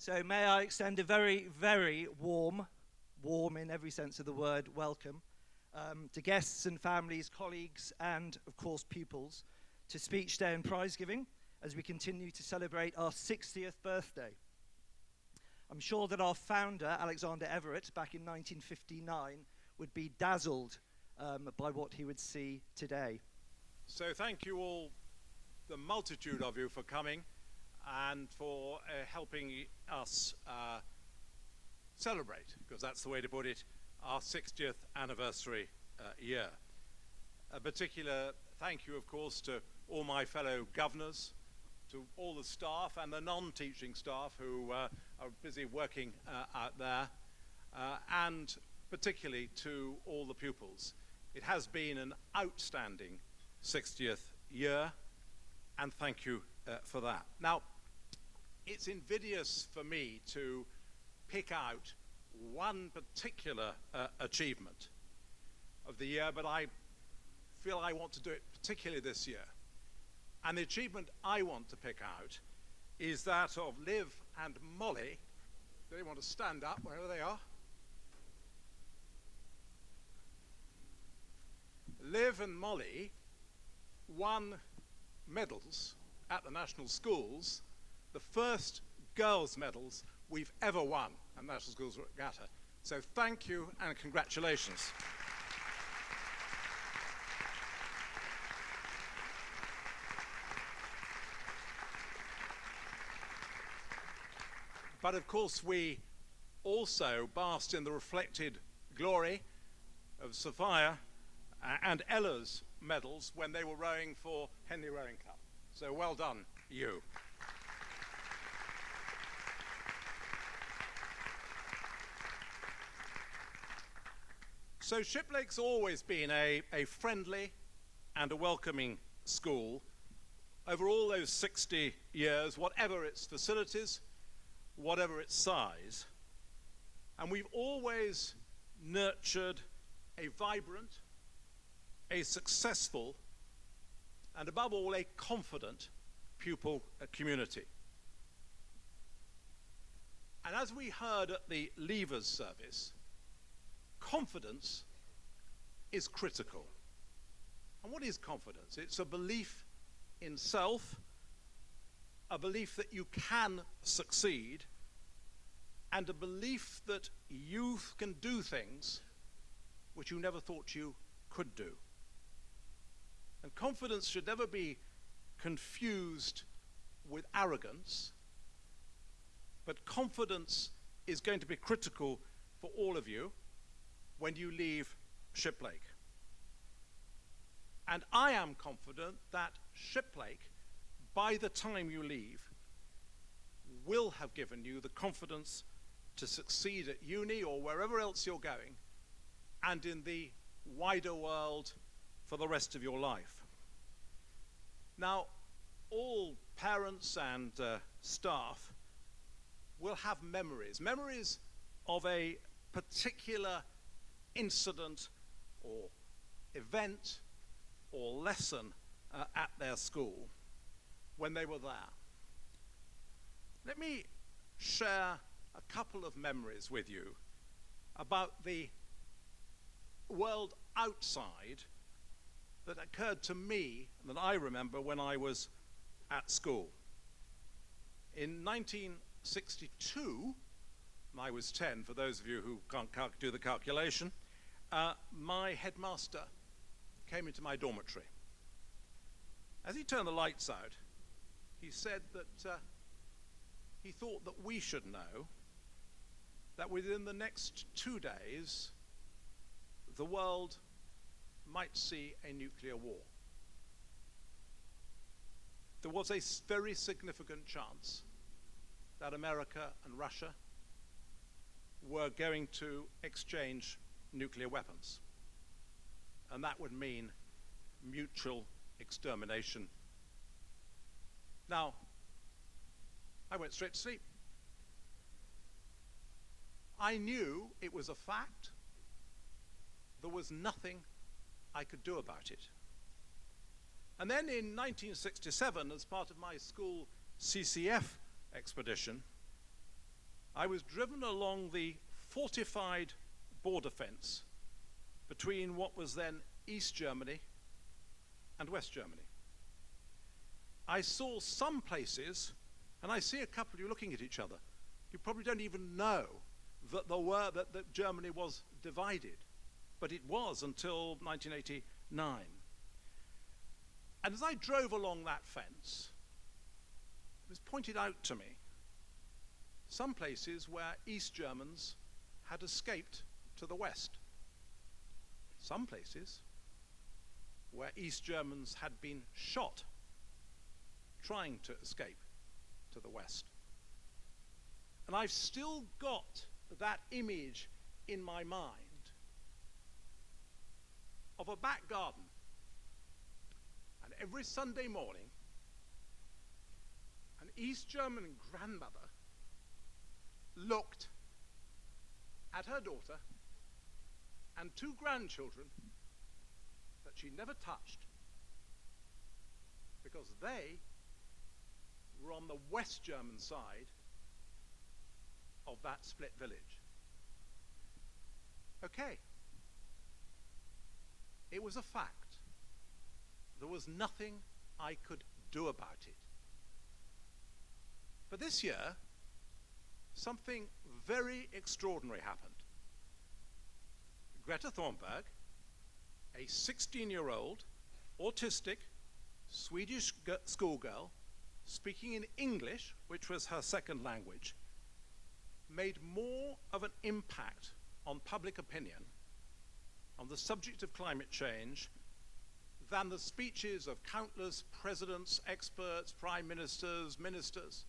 So may I extend a very, very warm in every sense of the word, welcome to guests and families, colleagues, and of course pupils to Speech Day and Prize Giving as we continue to celebrate our 60th birthday. I'm sure that our founder, Alexander Everett, back in 1959, would be dazzled by what he would see today. So thank you all, the multitude of you, for coming and for helping us celebrate, because that's the way to put it, our 60th anniversary year. A particular thank you, of course, to all my fellow governors, to all the staff and the non-teaching staff who are busy working out there, and particularly to all the pupils. It has been an outstanding 60th year, and thank you for that. Now, it's invidious for me to pick out one particular achievement of the year, but I feel I want to do it particularly this year. And the achievement I want to pick out is that of Liv and Molly. Do they want to stand up wherever they are? Liv and Molly won medals at the national schools, the first girls' medals we've ever won at National Schools Regatta. So thank you and congratulations. But of course we also basked in the reflected glory of Sophia and Ella's medals when they were rowing for Henley Rowing Club. So well done, you. So Shiplake's always been a friendly and a welcoming school over all those 60 years, whatever its facilities, whatever its size. And we've always nurtured a vibrant, a successful, and above all, a confident pupil community. And as we heard at the Leavers service, confidence is critical. And what is confidence? It's a belief in self, a belief that you can succeed, and a belief that you can do things which you never thought you could do. And confidence should never be confused with arrogance, but confidence is going to be critical for all of you when you leave Shiplake. And I am confident that Shiplake, by the time you leave, will have given you the confidence to succeed at uni or wherever else you're going, and in the wider world for the rest of your life. Now, all parents and staff will have memories of a particular incident or event or lesson at their school when they were there. Let me share a couple of memories with you about the world outside that occurred to me, that I remember when I was at school. In 1962, I was 10, for those of you who can't do the calculation, my headmaster came into my dormitory. As he turned the lights out, he said that he thought that we should know that within the next 2 days, the world might see a nuclear war. There was a very significant chance that America and Russia were going to exchange nuclear weapons. And that would mean mutual extermination. Now, I went straight to sleep. I knew it was a fact. There was nothing I could do about it. And then in 1967, as part of my school CCF expedition, I was driven along the fortified border fence between what was then East Germany and West Germany. I saw some places, and I see a couple of you looking at each other. You probably don't even know that Germany was divided, but it was until 1989. And as I drove along that fence, it was pointed out to me some places where East Germans had escaped to the West. Some places where East Germans had been shot trying to escape to the West. And I've still got that image in my mind of a back garden. And every Sunday morning, an East German grandmother looked at her daughter and two grandchildren that she never touched because they were on the West German side of that split village. Okay. It was a fact. There was nothing I could do about it. But this year, something very extraordinary happened. Greta Thornburg, a 16-year-old, autistic, Swedish schoolgirl, speaking in English, which was her second language, made more of an impact on public opinion on the subject of climate change than the speeches of countless presidents, experts, prime ministers, ministers.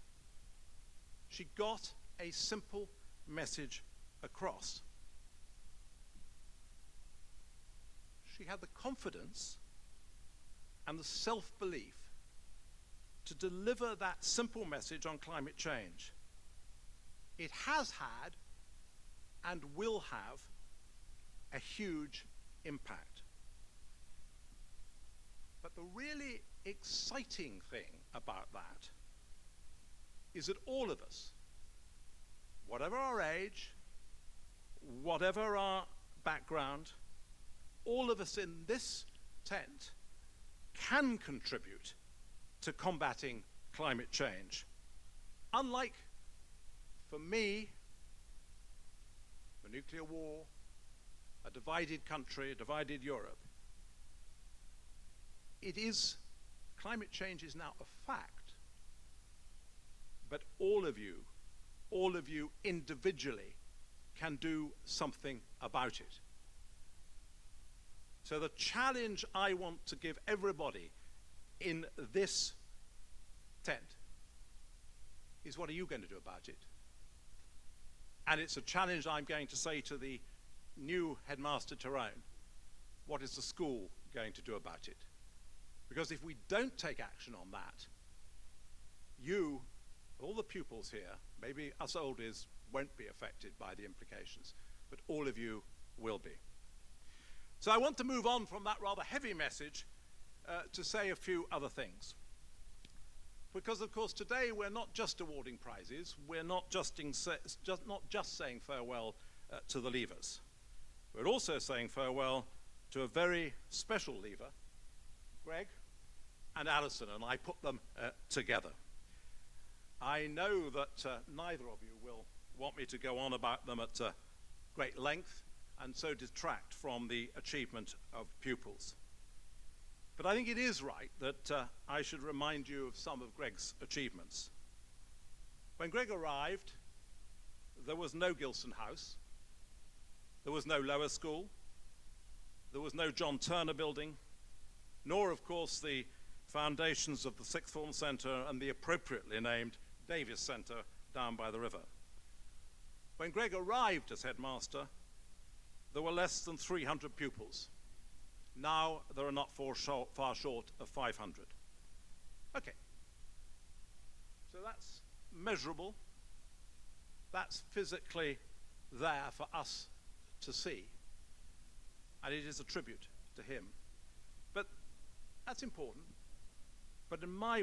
She got a simple message across. She had the confidence and the self-belief to deliver that simple message on climate change. It has had and will have a huge impact. But the really exciting thing about that is that all of us, whatever our age, whatever our background, all of us in this tent can contribute to combating climate change. Unlike, for me, the nuclear war, a divided country, a divided Europe, climate change is now a fact. But all of you individually can do something about it. So the challenge I want to give everybody in this tent is, what are you going to do about it? And it's a challenge I'm going to say to the new Headmaster Tyrone. What is the school going to do about it? Because if we don't take action on that, you, all the pupils here, maybe us oldies won't be affected by the implications, but all of you will be. So I want to move on from that rather heavy message to say a few other things. Because, of course, today we're not just awarding prizes. We're not just saying farewell to the leavers. We're also saying farewell to a very special leaver, Gregg and Allison, and I put them together. I know that neither of you will want me to go on about them at great length and so detract from the achievement of pupils. But I think it is right that I should remind you of some of Gregg's achievements. When Gregg arrived, there was no Gilson House, there was no lower school, there was no John Turner building, nor, of course, the foundations of the Sixth Form Centre and the appropriately named Davies Centre down by the river. When Gregg arrived as headmaster, there were less than 300 pupils. Now there are not far short of 500. Okay. So that's measurable. That's physically there for us to see. And it is a tribute to him. But that's important. But in my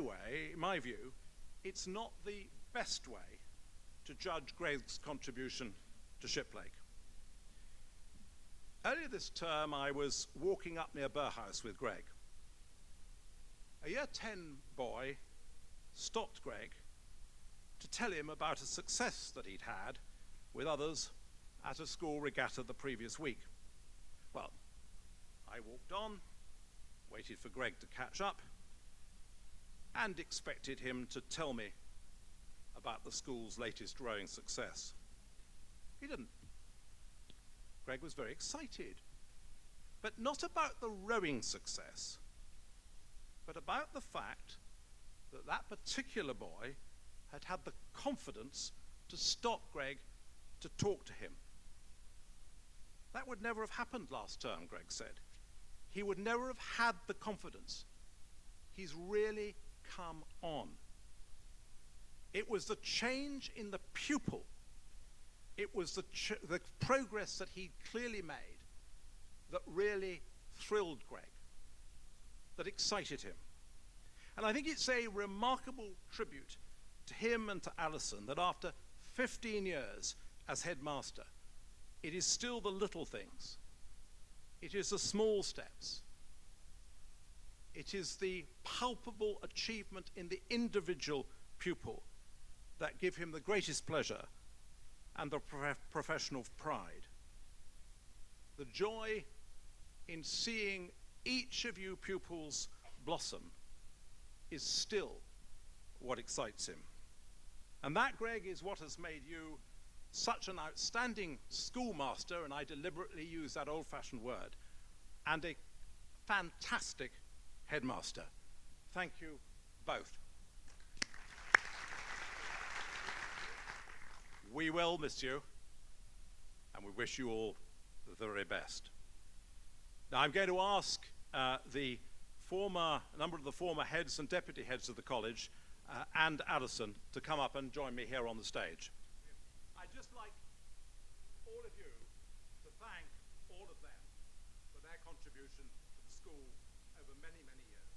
view, it's not the best way to to judge Gregg's contribution to Shiplake. Earlier this term, I was walking up near Burhouse with Gregg. A year 10 boy stopped Gregg to tell him about a success that he'd had with others at a school regatta the previous week. Well, I walked on, waited for Gregg to catch up, and expected him to tell me about the school's latest rowing success. He didn't. Gregg was very excited, but not about the rowing success, but about the fact that that particular boy had had the confidence to stop Gregg to talk to him. That would never have happened last term, Gregg said. He would never have had the confidence. He's really come on. It was the change in the pupil. It was the progress that he clearly made that really thrilled Gregg, that excited him. And I think it's a remarkable tribute to him and to Allison that after 15 years as headmaster, it is still the little things. It is the small steps. It is the palpable achievement in the individual pupil that give him the greatest pleasure and the professional pride. The joy in seeing each of you pupils blossom is still what excites him. And that, Gregg, is what has made you such an outstanding schoolmaster, and I deliberately use that old-fashioned word, and a fantastic headmaster. Thank you both. We will miss you, and we wish you all the very best. Now I'm going to ask a number of the former heads and deputy heads of the college and Allison to come up and join me here on the stage. I'd just like all of you to thank all of them for their contribution to the school over many, many years.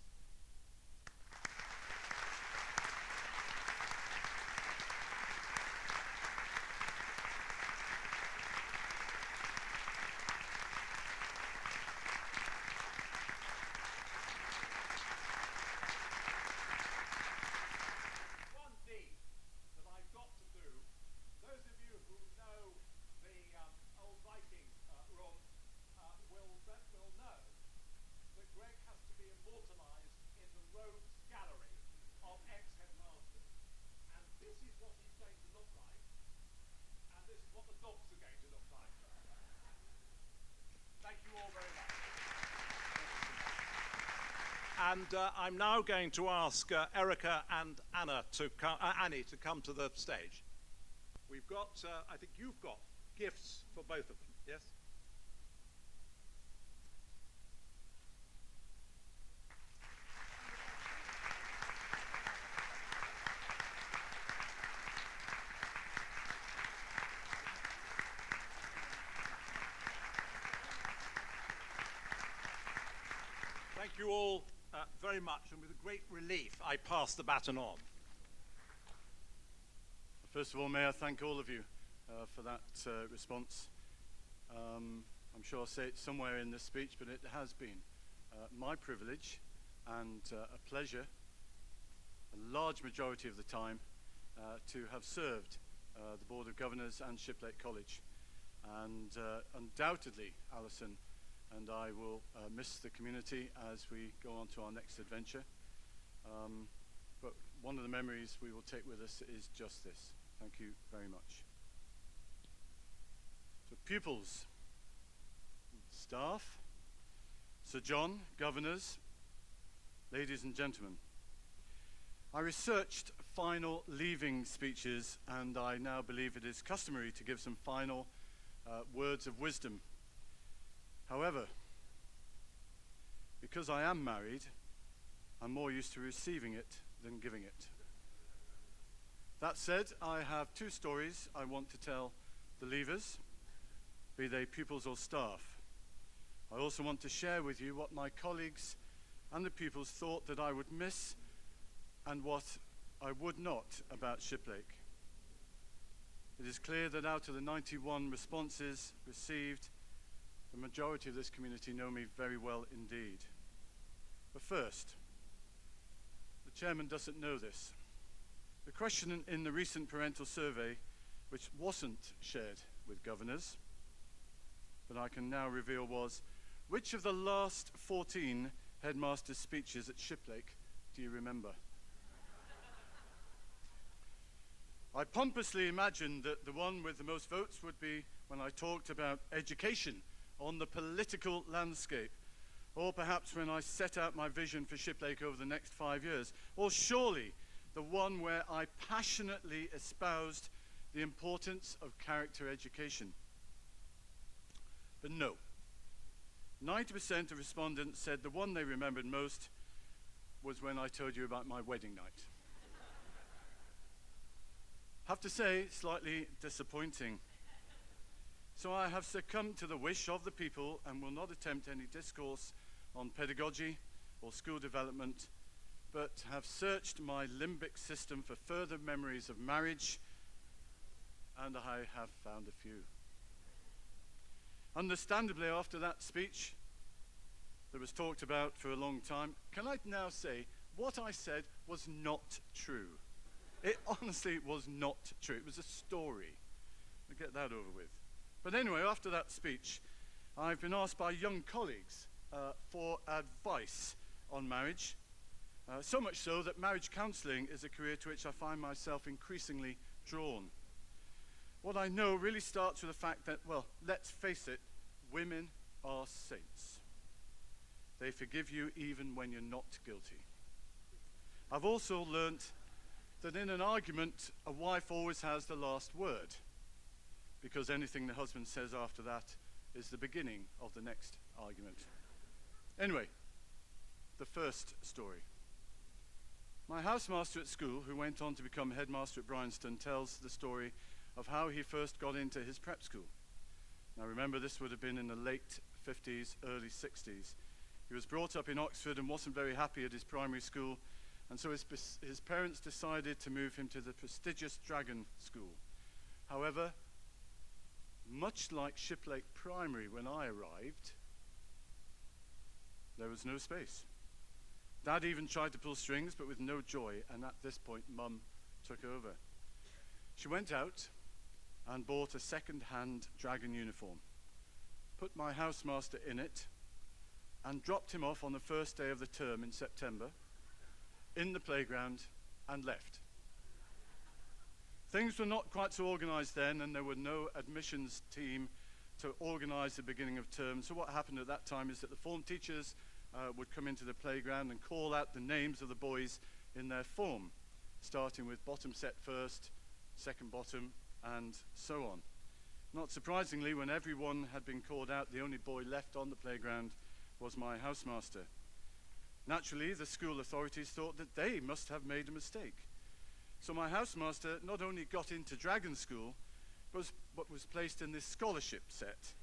And I'm now going to ask Erica and Annie to come to the stage. We've got, I think you've got gifts for both of them, yes? Thank you all very much, and with a great relief, I pass the baton on. First of all, may I thank all of you for that response. I'm sure I'll say it somewhere in this speech, but it has been my privilege and a pleasure, a large majority of the time, to have served the Board of Governors and Shiplake College. And undoubtedly, Allison and I will miss the community as we go on to our next adventure. But one of the memories we will take with us is just this. Thank you very much. So pupils, staff, Sir John, governors, ladies and gentlemen, I researched final leaving speeches, and I now believe it is customary to give some final words of wisdom. However, because I am married, I'm more used to receiving it than giving it. That said, I have two stories I want to tell the leavers, be they pupils or staff. I also want to share with you what my colleagues and the pupils thought that I would miss and what I would not about Shiplake. it is clear that out of the 91 responses received, the majority of this community know me very well indeed. But first, the chairman doesn't know this. The question in the recent parental survey, which wasn't shared with governors, but I can now reveal, was, which of the last 14 headmaster speeches at Shiplake do you remember? I pompously imagined that the one with the most votes would be when I talked about education on the political landscape, or perhaps when I set out my vision for Shiplake over the next 5 years, or surely the one where I passionately espoused the importance of character education. But no, 90% of respondents said the one they remembered most was when I told you about my wedding night. Have to say, slightly disappointing. So I have succumbed to the wish of the people and will not attempt any discourse on pedagogy or school development, but have searched my limbic system for further memories of marriage, and I have found a few. Understandably, after that speech that was talked about for a long time, can I now say what I said was not true? It honestly was not true. It was a story. We'll get that over with. But anyway, after that speech, I've been asked by young colleagues for advice on marriage, so much so that marriage counselling is a career to which I find myself increasingly drawn. What I know really starts with the fact that, well, let's face it, women are saints. They forgive you even when you're not guilty. I've also learnt that in an argument, a wife always has the last word, because anything the husband says after that is the beginning of the next argument. Anyway, the first story. My housemaster at school, who went on to become headmaster at Bryanston, tells the story of how he first got into his prep school. Now remember, this would have been in the late 50s, early 60s. He was brought up in Oxford and wasn't very happy at his primary school, and so his parents decided to move him to the prestigious Dragon School. However, much like Shiplake Primary when I arrived, there was no space. Dad even tried to pull strings, but with no joy, and at this point, Mum took over. She went out and bought a second-hand Dragon uniform, put my housemaster in it, and dropped him off on the first day of the term in September, in the playground, and left. Things were not quite so organized then, and there were no admissions team to organize the beginning of term. So what happened at that time is that the form teachers would come into the playground and call out the names of the boys in their form, starting with bottom set first, second bottom, and so on. Not surprisingly, when everyone had been called out, the only boy left on the playground was my housemaster. Naturally, the school authorities thought that they must have made a mistake. So my housemaster not only got into Dragon School, but was placed in this scholarship set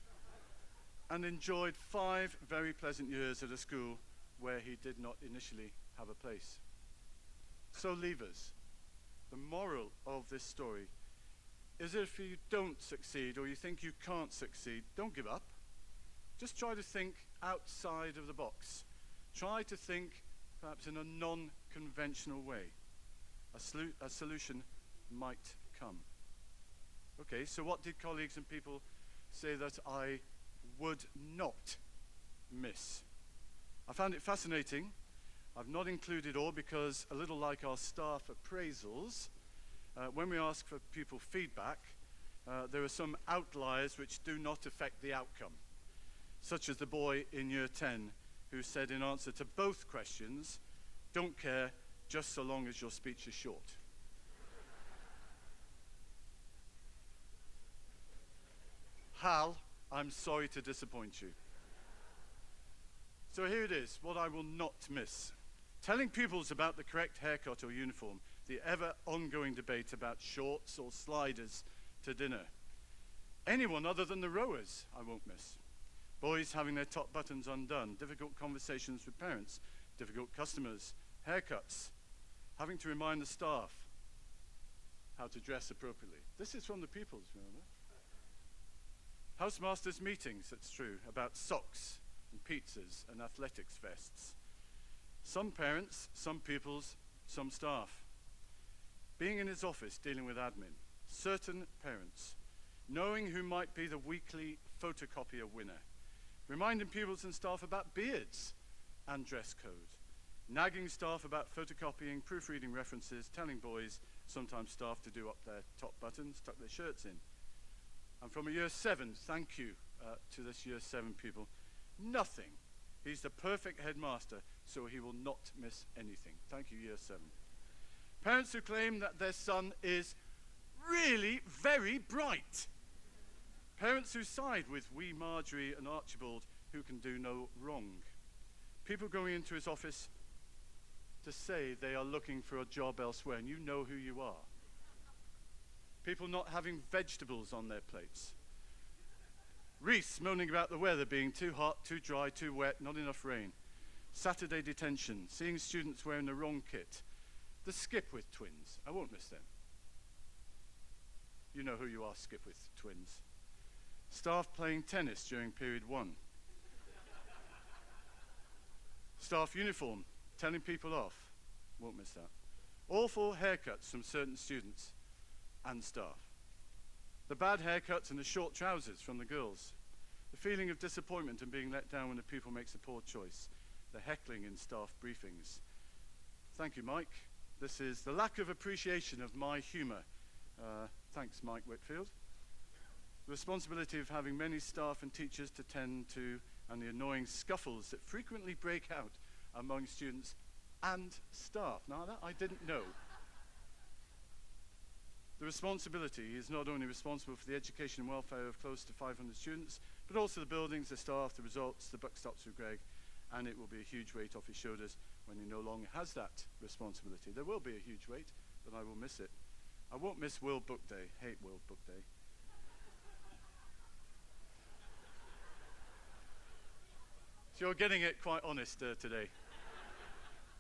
and enjoyed 5 very pleasant years at a school where he did not initially have a place. So leavers, the moral of this story is if you don't succeed or you think you can't succeed, don't give up. Just try to think outside of the box. Try to think perhaps in a non-conventional way. A solution might come. Okay, so what did colleagues and people say that I would not miss? I found it fascinating. I've not included all because, a little like our staff appraisals, when we ask for pupil feedback, there are some outliers which do not affect the outcome, such as the boy in year 10 who said in answer to both questions, "Don't care, just so long as your speech is short." Hal, I'm sorry to disappoint you. So here it is, what I will not miss. Telling pupils about the correct haircut or uniform, the ever ongoing debate about shorts or sliders to dinner. Anyone other than the rowers, I won't miss. Boys having their top buttons undone, difficult conversations with parents, difficult customers, haircuts, having to remind the staff how to dress appropriately. This is from the pupils, remember? Housemasters' meetings, that's true, about socks and pizzas and athletics vests. Some parents, some pupils, some staff. Being in his office dealing with admin. Certain parents. Knowing who might be the weekly photocopier winner. Reminding pupils and staff about beards and dress code. Nagging staff about photocopying, proofreading references, telling boys, sometimes staff, to do up their top buttons, tuck their shirts in. And from a year 7, thank you to this year 7 pupil. Nothing. He's the perfect headmaster, so he will not miss anything. Thank you, year 7. Parents who claim that their son is really very bright. Parents who side with wee Marjorie and Archibald, who can do no wrong. People going into his office to say they are looking for a job elsewhere, and you know who you are. People not having vegetables on their plates. Reese moaning about the weather being too hot, too dry, too wet, not enough rain. Saturday detention, seeing students wearing the wrong kit. The Skipwith twins, I won't miss them. You know who you are, Skipwith twins. Staff playing tennis during period 1. Staff uniform, telling people off. Won't miss that. Awful haircuts from certain students and staff. The bad haircuts and the short trousers from the girls. The feeling of disappointment and being let down when a pupil makes a poor choice. The heckling in staff briefings. Thank you, Mike. This is the lack of appreciation of my humour. Thanks, Mike Whitfield. The responsibility of having many staff and teachers to tend to, and the annoying scuffles that frequently break out among students and staff. Now that I didn't know. The responsibility is not only responsible for the education and welfare of close to 500 students, but also the buildings, the staff, the results. The buck stops with Gregg, and it will be a huge weight off his shoulders when he no longer has that responsibility. There will be a huge weight, but I will miss it. I won't miss World Book Day. Hate World Book Day. So you're getting it quite honest today.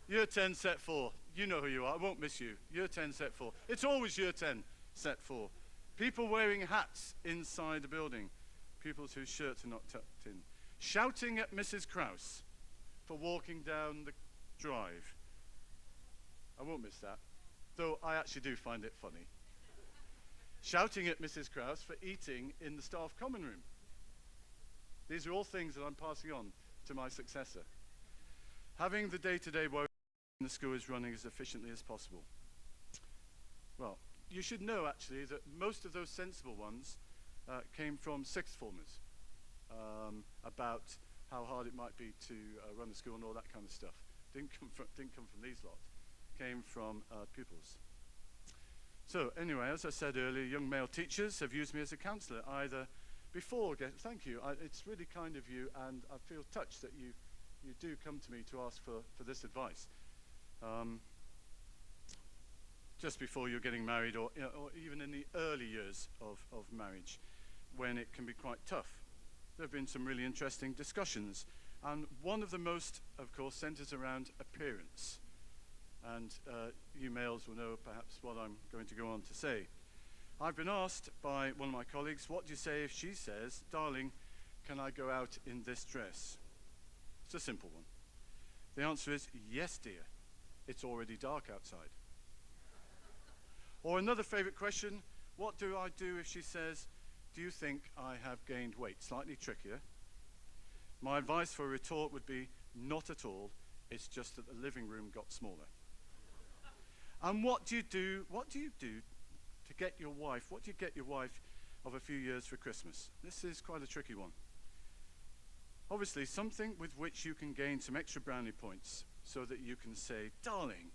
Year 10, set 4. You know who you are. I won't miss you. Year 10, set 4. It's always year 10, set 4. People wearing hats inside the building. Pupils whose shirts are not tucked in. Shouting at Mrs. Krause for walking down the drive. I won't miss that, though I actually do find it funny. Shouting at Mrs. Krause for eating in the staff common room. These are all things that I'm passing on to my successor. Having the day-to-day worry the school is running as efficiently as possible. Well, you should know actually that most of those sensible ones came from sixth formers about how hard it might be to run the school and all that kind of stuff. Didn't come from these lot. Came from pupils. So anyway, as I said earlier, young male teachers have used me as a counsellor either before. Thank you. It's really kind of you, and I feel touched that you do come to me to ask for this advice. Just before you're getting married, or even in the early years of marriage, when it can be quite tough. There have been some really interesting discussions, and one of the most, of course, centres around appearance. And you males will know perhaps what I'm going to go on to say. I've been asked by one of my colleagues, what do you say if she says, "Darling, can I go out in this dress?" It's a simple one. The answer is, yes, dear. It's already dark outside. Or another favourite question, what do I do if she says, "Do you think I have gained weight?" Slightly trickier. My advice for a retort would be, not at all. It's just that the living room got smaller. And what do you do to get your wife, what do you get your wife of a few years for Christmas? This is quite a tricky one. Obviously, something with which you can gain some extra brownie points so that you can say, "Darling,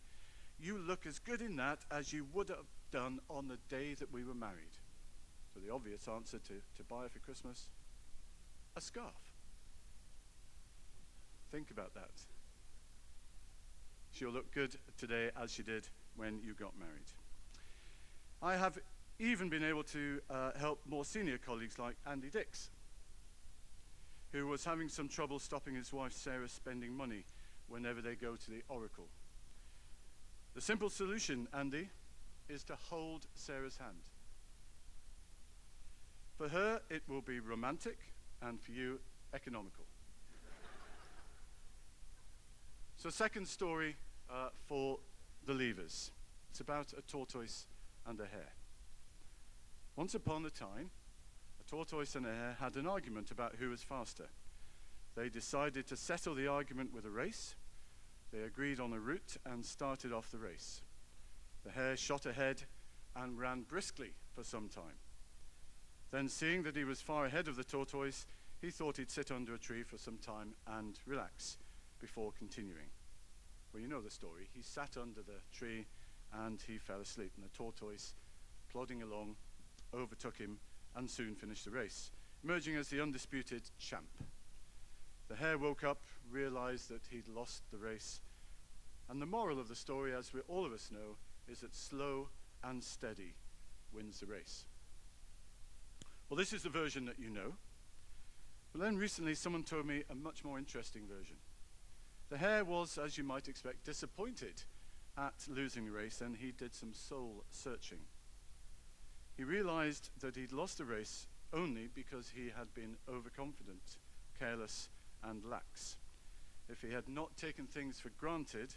you look as good in that as you would have done on the day that we were married." So the obvious answer to buy her for Christmas, a scarf. Think about that. She'll look good today as she did when you got married. I have even been able to help more senior colleagues like Andy Dix, who was having some trouble stopping his wife Sarah spending money whenever they go to the Oracle. The simple solution, Andy, is to hold Sarah's hand. For her, it will be romantic, and for you, economical. So second story for the leavers. It's about a tortoise and a hare. Once upon a time, a tortoise and a hare had an argument about who was faster. They decided to settle the argument with a race. They agreed on a route and started off the race. The hare shot ahead and ran briskly for some time. Then, seeing that he was far ahead of the tortoise, he thought he'd sit under a tree for some time and relax before continuing. Well, you know the story. He sat under the tree and he fell asleep, and the tortoise, plodding along, overtook him and soon finished the race, emerging as the undisputed champ. The hare woke up, realized that he'd lost the race, and the moral of the story, as all of us know, is that slow and steady wins the race. Well, this is the version that you know. But then recently someone told me a much more interesting version. The hare was, as you might expect, disappointed at losing the race, and he did some soul searching. He realized that he'd lost the race only because he had been overconfident, careless, and lax. If he had not taken things for granted,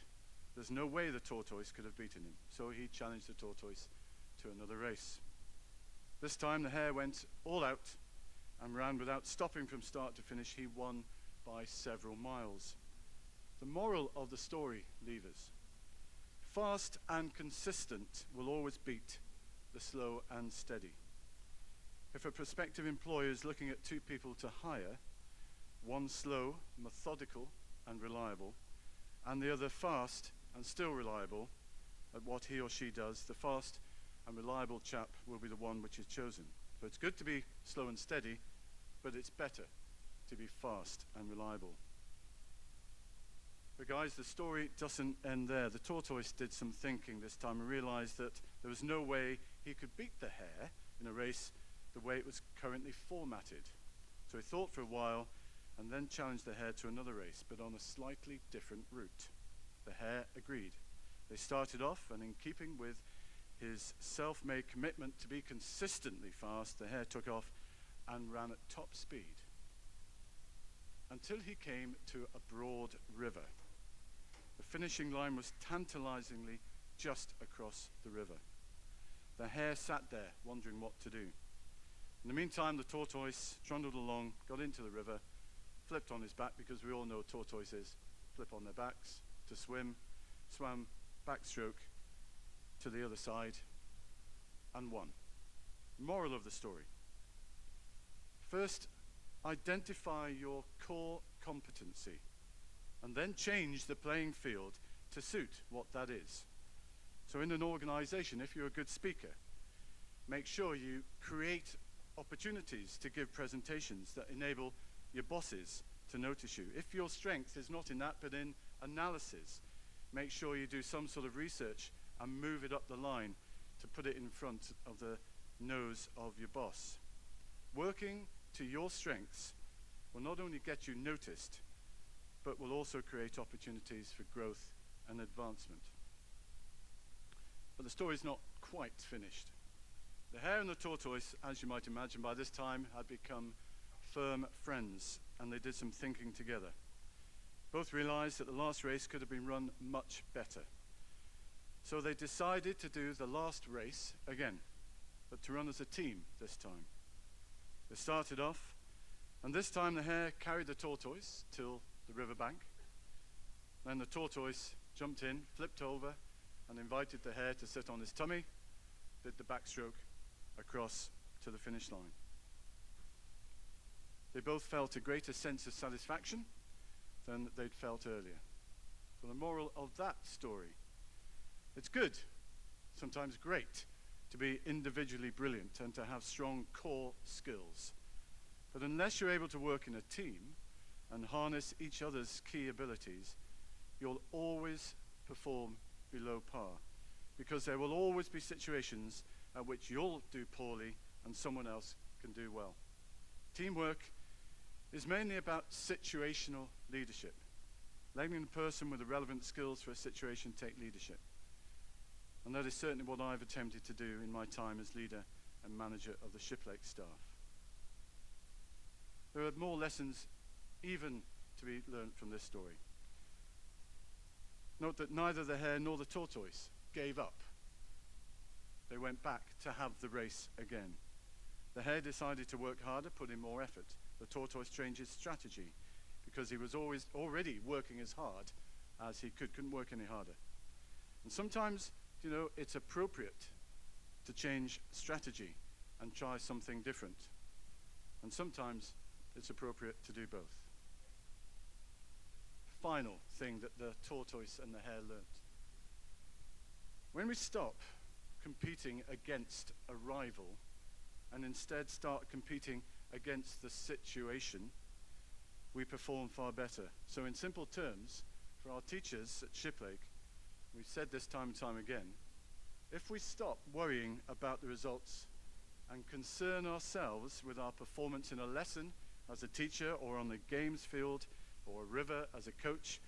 there's no way the tortoise could have beaten him. So he challenged the tortoise to another race. This time the hare went all out and ran without stopping from start to finish. He won by several miles. The moral of the story, leavers: fast and consistent will always beat the slow and steady. If a prospective employer is looking at two people to hire, one slow, methodical, and reliable, and the other fast and still reliable at what he or she does, the fast and reliable chap will be the one which is chosen. So it's good to be slow and steady, but it's better to be fast and reliable. But guys, the story doesn't end there. The tortoise did some thinking this time and realized that there was no way he could beat the hare in a race the way it was currently formatted. So he thought for a while and then challenged the hare to another race, but on a slightly different route. The hare agreed. They started off, and in keeping with his self-made commitment to be consistently fast, the hare took off and ran at top speed until he came to a broad river. The finishing line was tantalizingly just across the river. The hare sat there, wondering what to do. In the meantime, the tortoise trundled along, got into the river, flipped on his back, because we all know tortoises flip on their backs to swim, swam backstroke to the other side, and won. Moral of the story: first, identify your core competency, and then change the playing field to suit what that is. So in an organization, if you're a good speaker, make sure you create opportunities to give presentations that enable your bosses to notice you. If your strength is not in that, but in analysis, make sure you do some sort of research and move it up the line to put it in front of the nose of your boss. Working to your strengths will not only get you noticed, but will also create opportunities for growth and advancement. But the story's not quite finished. The hare and the tortoise, as you might imagine, by this time had become firm friends, and they did some thinking together. Both realized that the last race could have been run much better. So they decided to do the last race again, but to run as a team this time. They started off, and this time the hare carried the tortoise till the riverbank. Then the tortoise jumped in, flipped over, and invited the hare to sit on his tummy, did the backstroke across to the finish line. They both felt a greater sense of satisfaction than they'd felt earlier. So the moral of that story: it's good, sometimes great, to be individually brilliant and to have strong core skills. But unless you're able to work in a team and harness each other's key abilities, you'll always perform below par, because there will always be situations at which you'll do poorly and someone else can do well. Teamwork is mainly about situational leadership, letting the person with the relevant skills for a situation take leadership. And that is certainly what I've attempted to do in my time as leader and manager of the Shiplake staff. There are more lessons even to be learned from this story. Note that neither the hare nor the tortoise gave up. They went back to have the race again. The hare decided to work harder, put in more effort. The tortoise changed his strategy because he was already working as hard as he couldn't work any harder. And sometimes, it's appropriate to change strategy and try something different. And sometimes it's appropriate to do both. Final thing that the tortoise and the hare learnt. When we stop competing against a rival and instead start competing against the situation, we perform far better. So in simple terms, for our teachers at Shiplake, we've said this time and time again, if we stop worrying about the results and concern ourselves with our performance in a lesson as a teacher or on the games field or a river as a coach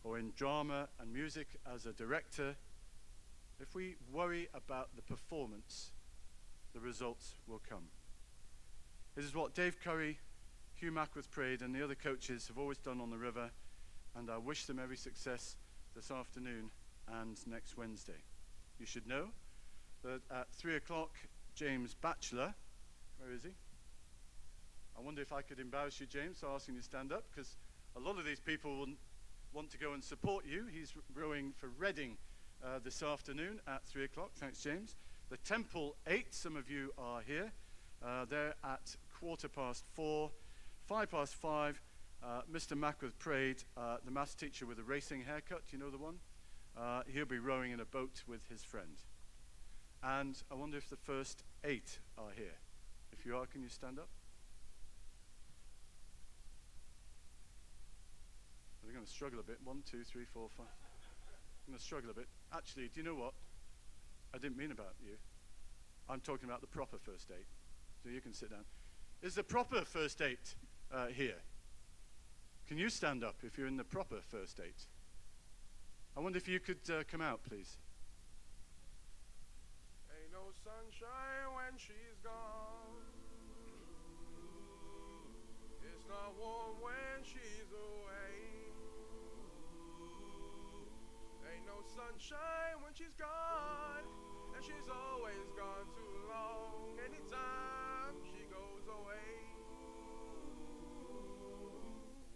or in drama and music as a director, if we worry about the performance, the results will come. This is what Dave Curry, Hugh Mackworth Praed and the other coaches have always done on the river, and I wish them every success this afternoon and next Wednesday. You should know that at 3 o'clock, James Batchelor, where is he? I wonder if I could embarrass you, James, so asking you to stand up, because a lot of these people will want to go and support you. He's rowing for Reading this afternoon at 3 o'clock. Thanks, James. The Temple 8, some of you are here. They're at 4:15, 5:05. Mr. Mackworth Praed, the maths teacher with a racing haircut, you know the one? He'll be rowing in a boat with his friend. And I wonder if the first 8 are here. If you are, can you stand up? They're going to struggle a bit. 1, 2, 3, 4, 5. I'm going to struggle a bit. Actually, do you know what? I didn't mean about you. I'm talking about the proper first 8. So you can sit down. Is the proper first 8 here? Can you stand up if you're in the proper first 8? I wonder if you could come out, please. Ain't no sunshine when she's gone. It's not warm when she's away. Ain't no sunshine when she's gone, and she's always gone too long. Anytime she goes away,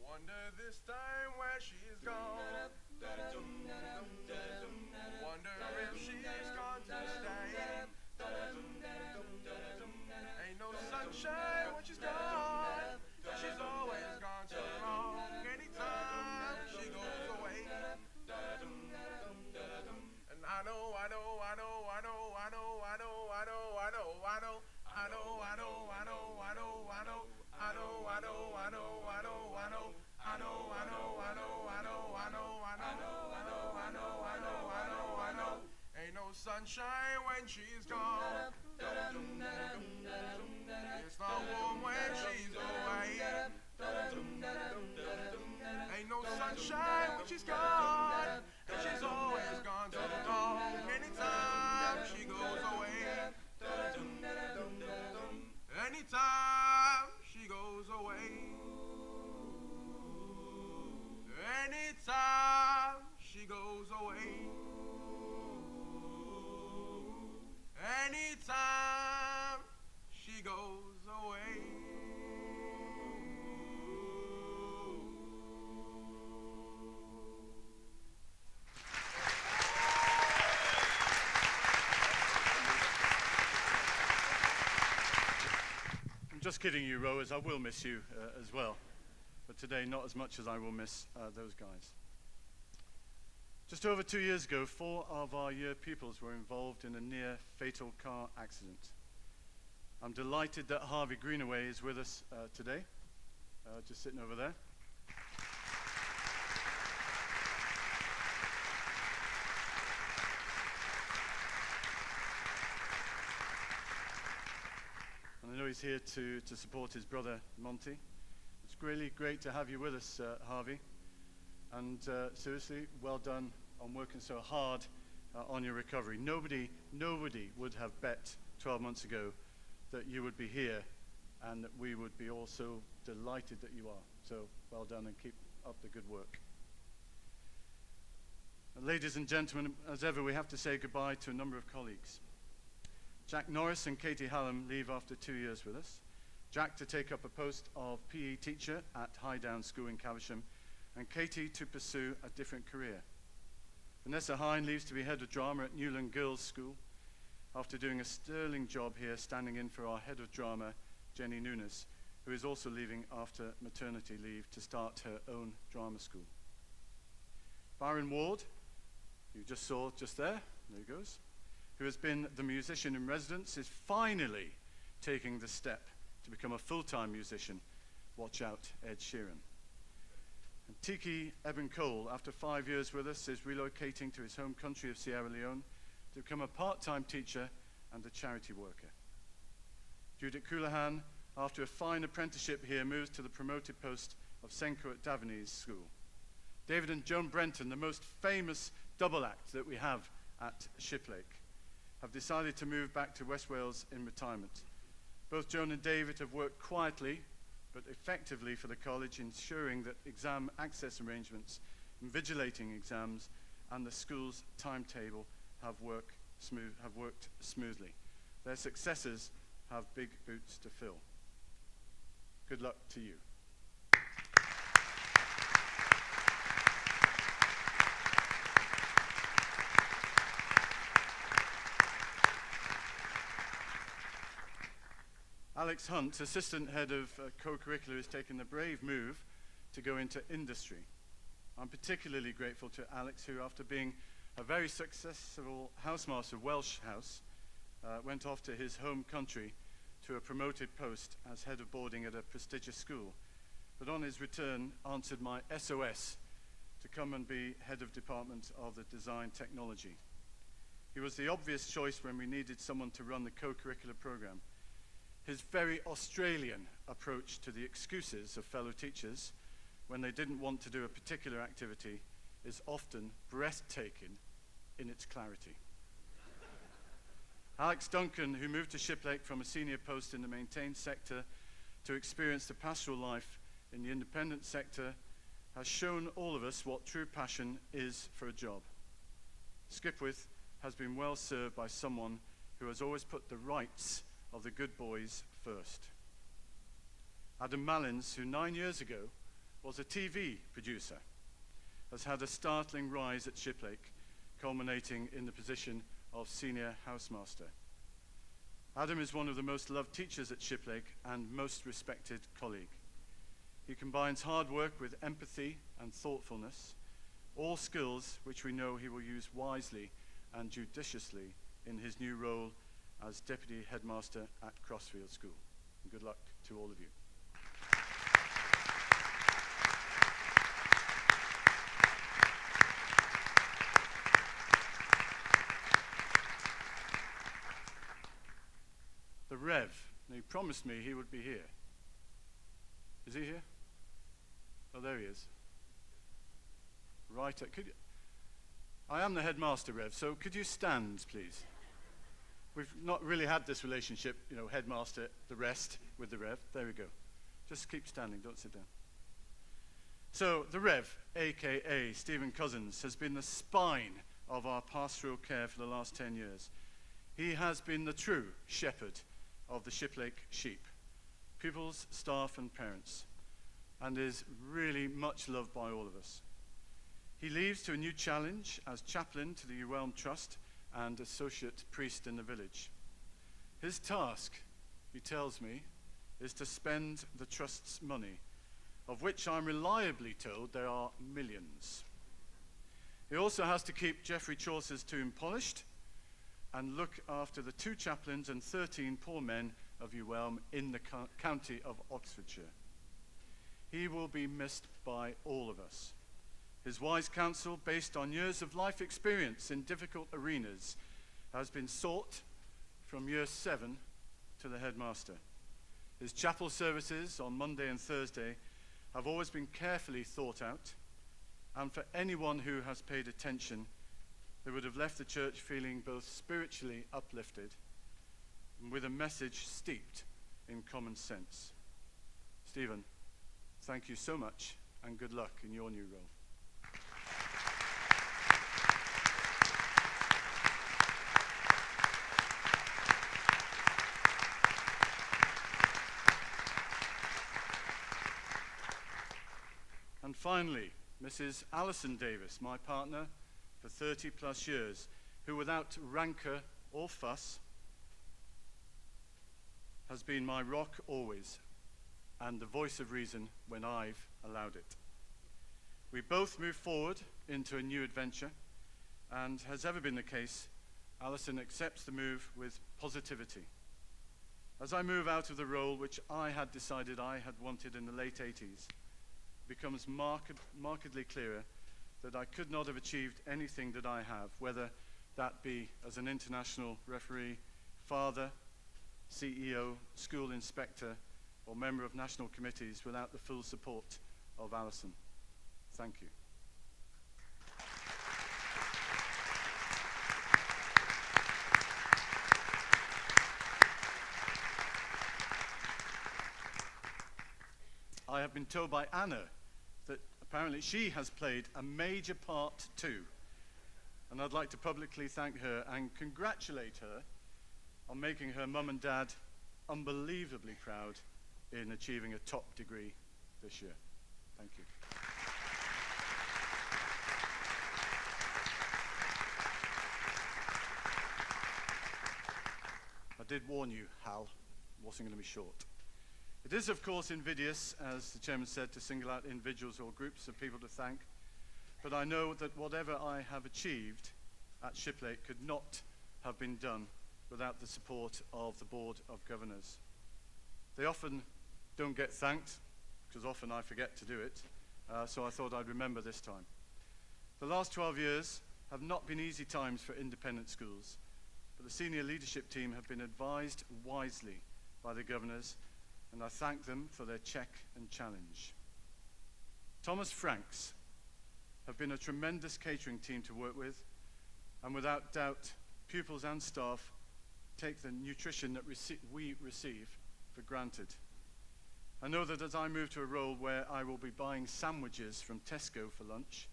wonder this time where she's gone. Wonder if she's gone to stay. Ain't no sunshine when she's gone, she's always gone too long. Anytime she goes away. And I know ain't no sunshine when she's gone. It's not warm when she's away. Ain't no sunshine when she's gone, and she's always gone too long. Anytime she goes away. Anytime she goes away. Anytime she goes away. Anytime she goes away. I'm just kidding you, rowers. I will miss you as well. But today, not as much as I will miss those guys. Just over 2 years ago, 4 of our year pupils were involved in a near fatal car accident. I'm delighted that Harvey Greenaway is with us today, just sitting over there. And I know he's here to support his brother, Monty. It's really great to have you with us, Harvey. And seriously, well done on working so hard on your recovery. Nobody would have bet 12 months ago that you would be here and that we would be all so delighted that you are. So well done and keep up the good work. Ladies and gentlemen, as ever, we have to say goodbye to a number of colleagues. Jack Norris and Katie Hallam leave after 2 years with us. Jack to take up a post of PE teacher at Highdown School in Caversham, and Katie to pursue a different career. Vanessa Hine leaves to be head of drama at Newland Girls' School after doing a sterling job here, standing in for our head of drama, Jenny Nunes, who is also leaving after maternity leave to start her own drama school. Byron Ward, you just saw just there he goes, who has been the musician in residence, is finally taking the step to become a full-time musician. Watch out, Ed Sheeran. And Tiki Eben Cole, after 5 years with us, is relocating to his home country of Sierra Leone to become a part-time teacher and a charity worker. Judith Coulihan, after a fine apprenticeship here, moves to the promoted post of Senko at Davenese School. David and Joan Brenton, the most famous double act that we have at Shiplake, have decided to move back to West Wales in retirement. Both Joan and David have worked quietly but effectively for the college, ensuring that exam access arrangements, invigilating exams, and the school's timetable have worked smoothly. Their successors have big boots to fill. Good luck to you. Alex Hunt, assistant head of co-curricular, has taken the brave move to go into industry. I'm particularly grateful to Alex, who, after being a very successful housemaster of Welsh House, went off to his home country to a promoted post as head of boarding at a prestigious school. But on his return, answered my SOS to come and be head of department of the design technology. He was the obvious choice when we needed someone to run the co-curricular program. His very Australian approach to the excuses of fellow teachers when they didn't want to do a particular activity is often breathtaking in its clarity. Alex Duncan, who moved to Shiplake from a senior post in the maintained sector to experience the pastoral life in the independent sector, has shown all of us what true passion is for a job. Skipwith has been well served by someone who has always put the rights of the good boys first. Adam Mallins, who 9 years ago was a TV producer, has had a startling rise at Shiplake, culminating in the position of senior housemaster. Adam is one of the most loved teachers at Shiplake and most respected colleague. He combines hard work with empathy and thoughtfulness, all skills which we know he will use wisely and judiciously in his new role as Deputy Headmaster at Crossfield School. And good luck to all of you. The Rev. Now, he promised me he would be here. Is he here? Oh, there he is. Right. I am the Headmaster, Rev, so could you stand, please? We've not really had this relationship, headmaster, the rest with the Rev. There we go. Just keep standing, don't sit down. So, the Rev, a.k.a. Stephen Cousins, has been the spine of our pastoral care for the last 10 years. He has been the true shepherd of the Shiplake sheep, pupils, staff, and parents, and is really much loved by all of us. He leaves to a new challenge as chaplain to the Uwelm Trust and associate priest in the village. His task, he tells me, is to spend the trust's money, of which I'm reliably told there are millions. He also has to keep Geoffrey Chaucer's tomb polished and look after the 2 chaplains and 13 poor men of Uwelm in the county of Oxfordshire. He will be missed by all of us. His wise counsel, based on years of life experience in difficult arenas, has been sought from year 7 to the headmaster. His chapel services on Monday and Thursday have always been carefully thought out, and for anyone who has paid attention, they would have left the church feeling both spiritually uplifted and with a message steeped in common sense. Stephen, thank you so much and good luck in your new role. And finally, Mrs. Allison Davis, my partner for 30 plus years, who without rancor or fuss has been my rock always and the voice of reason when I've allowed it. We both move forward into a new adventure, and has ever been the case, Allison accepts the move with positivity. As I move out of the role which I had decided I had wanted in the late 80s, becomes markedly clearer that I could not have achieved anything that I have, whether that be as an international referee, father, CEO, school inspector, or member of national committees, without the full support of Allison. Thank you. I have been told by Anna that apparently she has played a major part too. And I'd like to publicly thank her and congratulate her on making her mum and dad unbelievably proud in achieving a top degree this year. Thank you. I did warn you, Hal, it wasn't going to be short. It is, of course, invidious, as the chairman said, to single out individuals or groups of people to thank, but I know that whatever I have achieved at Shiplake could not have been done without the support of the Board of Governors. They often don't get thanked, because often I forget to do it, so I thought I'd remember this time. The last 12 years have not been easy times for independent schools, but the senior leadership team have been advised wisely by the governors, and I thank them for their check and challenge. Thomas Franks have been a tremendous catering team to work with, and without doubt, pupils and staff take the nutrition that we receive for granted. I know that as I move to a role where I will be buying sandwiches from Tesco for lunch,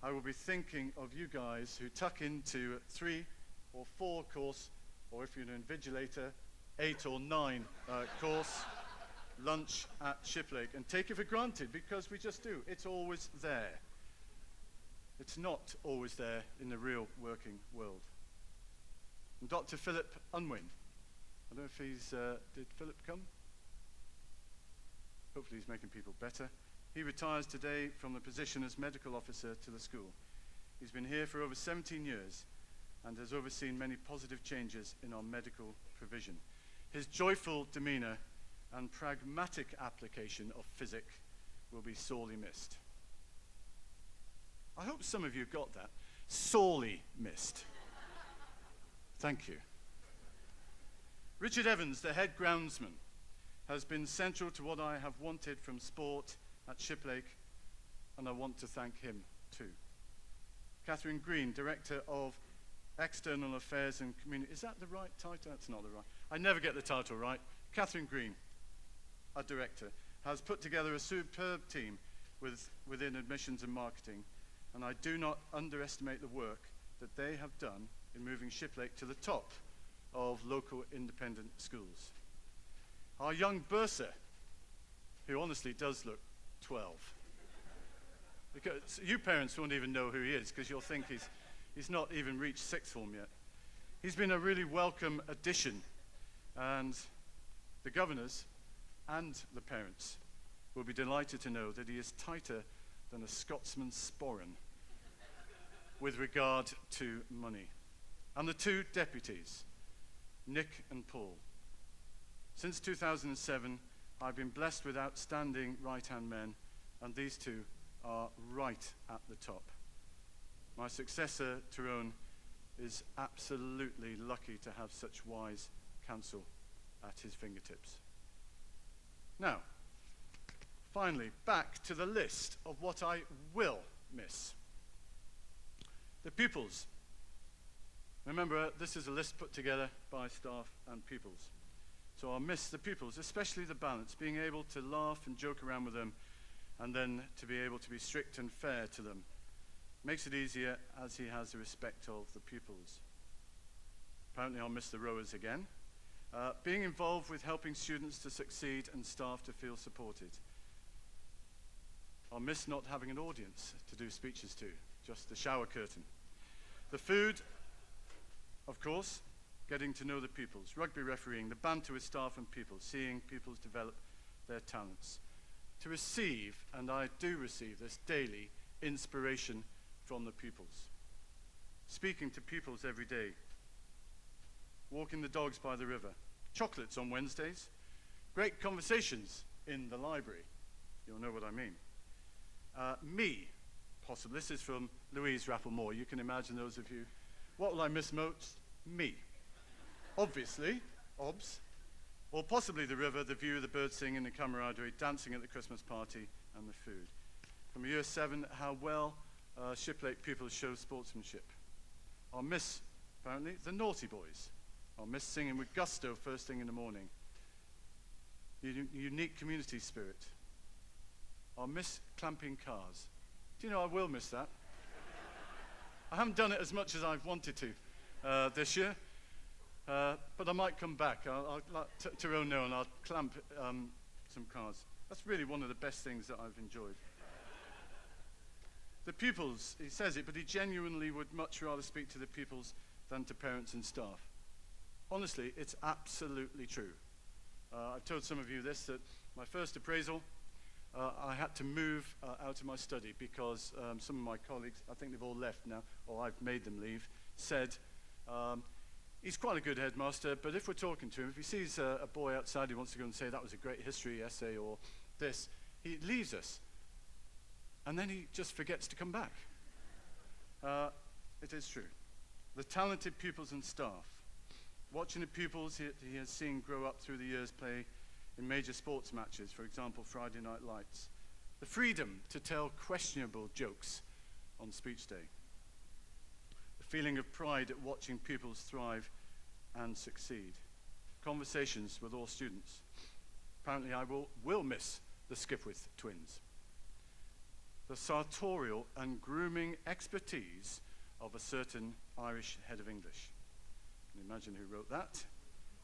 I will be thinking of you guys who tuck into a 3 or 4 course, or if you're an invigilator, 8 or 9 course lunch at Shiplake, and take it for granted, because we just do. It's always there. It's not always there in the real working world. And Dr. Philip Unwin, I don't know if he's, did Philip come? Hopefully he's making people better. He retires today from the position as medical officer to the school. He's been here for over 17 years and has overseen many positive changes in our medical provision. His joyful demeanor and pragmatic application of physics will be sorely missed. I hope some of you got that. Sorely missed. Thank you. Richard Evans, the head groundsman, has been central to what I have wanted from sport at Shiplake, and I want to thank him too. Catherine Green, Director of External Affairs and Community. Is that the right title? That's not the right. I never get the title right. Catherine Green, our director, has put together a superb team within admissions and marketing, and I do not underestimate the work that they have done in moving Shiplake to the top of local independent schools. Our young bursar, who honestly does look 12. Because you parents won't even know who he is, because you'll think he's not even reached sixth form yet. He's been a really welcome addition, and the governors and the parents will be delighted to know that he is tighter than a Scotsman's sporran with regard to money. And the 2 deputies, Nick and Paul. Since 2007, I've been blessed with outstanding right-hand men, and these 2 are right at the top. My successor, Tyrone, is absolutely lucky to have such wise counsel at his fingertips. Now, finally, back to the list of what I will miss. The pupils Remember, this is a list put together by staff and pupils. So I'll miss the pupils, especially the balance, being able to laugh and joke around with them, and then to be able to be strict and fair to them. Makes it easier as he has the respect of the pupils. Apparently I'll miss the rowers again. Being involved with helping students to succeed and staff to feel supported. I'll miss not having an audience to do speeches to, just the shower curtain. The food, of course, getting to know the pupils, rugby refereeing, the banter with staff and pupils, seeing pupils develop their talents. To receive, and I do receive this daily, inspiration from the pupils. Speaking to pupils every day. Walking the dogs by the river. Chocolates on Wednesdays. Great conversations in the library. You'll know what I mean. Me, possibly. This is from Louise Rapplemore. You can imagine those of you. What will I miss most? Me. Obviously, OBS. Or possibly the river, the view, the birds singing, the camaraderie, dancing at the Christmas party, and the food. From year 7, how well Shiplake pupils show sportsmanship. I'll miss, apparently, the naughty boys. I'll miss singing with gusto first thing in the morning. Unique community spirit. I'll miss clamping cars. Do you know I will miss that? I haven't done it as much as I've wanted to this year, but I might come back. I'll let Tyrone know, and I'll clamp some cars. That's really one of the best things that I've enjoyed. The pupils, he says it, but he genuinely would much rather speak to the pupils than to parents and staff. Honestly, it's absolutely true. I've told some of you this, that my first appraisal, I had to move out of my study because some of my colleagues, I think they've all left now, or I've made them leave, said, he's quite a good headmaster, but if we're talking to him, if he sees a boy outside who wants to go and say that was a great history essay or this, he leaves us. And then he just forgets to come back. It is true. The talented pupils and staff. Watching the pupils he has seen grow up through the years play in major sports matches, for example, Friday Night Lights. The freedom to tell questionable jokes on speech day. The feeling of pride at watching pupils thrive and succeed. Conversations with all students. Apparently I will miss the Skipwith twins. The sartorial and grooming expertise of a certain Irish head of English. Can you imagine who wrote that?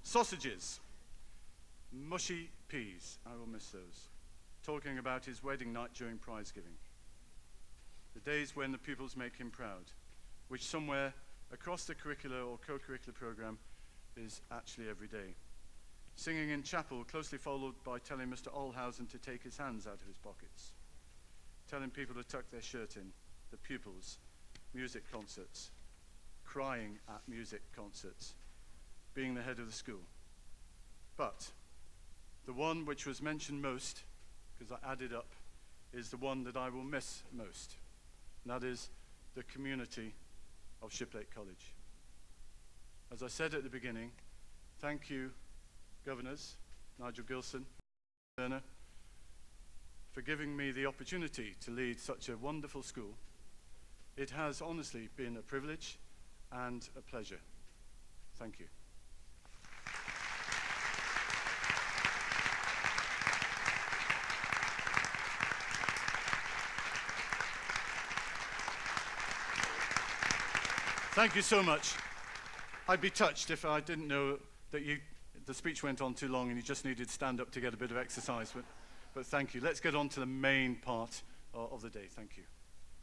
Sausages. Mushy peas. I will miss those. Talking about his wedding night during prize giving. The days when the pupils make him proud, which somewhere across the curricular or co-curricular program is actually every day. Singing in chapel, closely followed by telling Mr. Olhausen to take his hands out of his pockets. Telling people to tuck their shirt in, the pupils, music concerts, crying at music concerts, being the head of the school. But the one which was mentioned most, because I added up, is the one that I will miss most. And that is the community of Shiplake College. As I said at the beginning, thank you, Governors, Nigel Gilson, Turner, for giving me the opportunity to lead such a wonderful school. It has honestly been a privilege and a pleasure. Thank you. Thank you so much. I'd be touched if I didn't know that the speech went on too long and you just needed to stand up to get a bit of exercise. But thank you. Let's get on to the main part of the day. Thank you.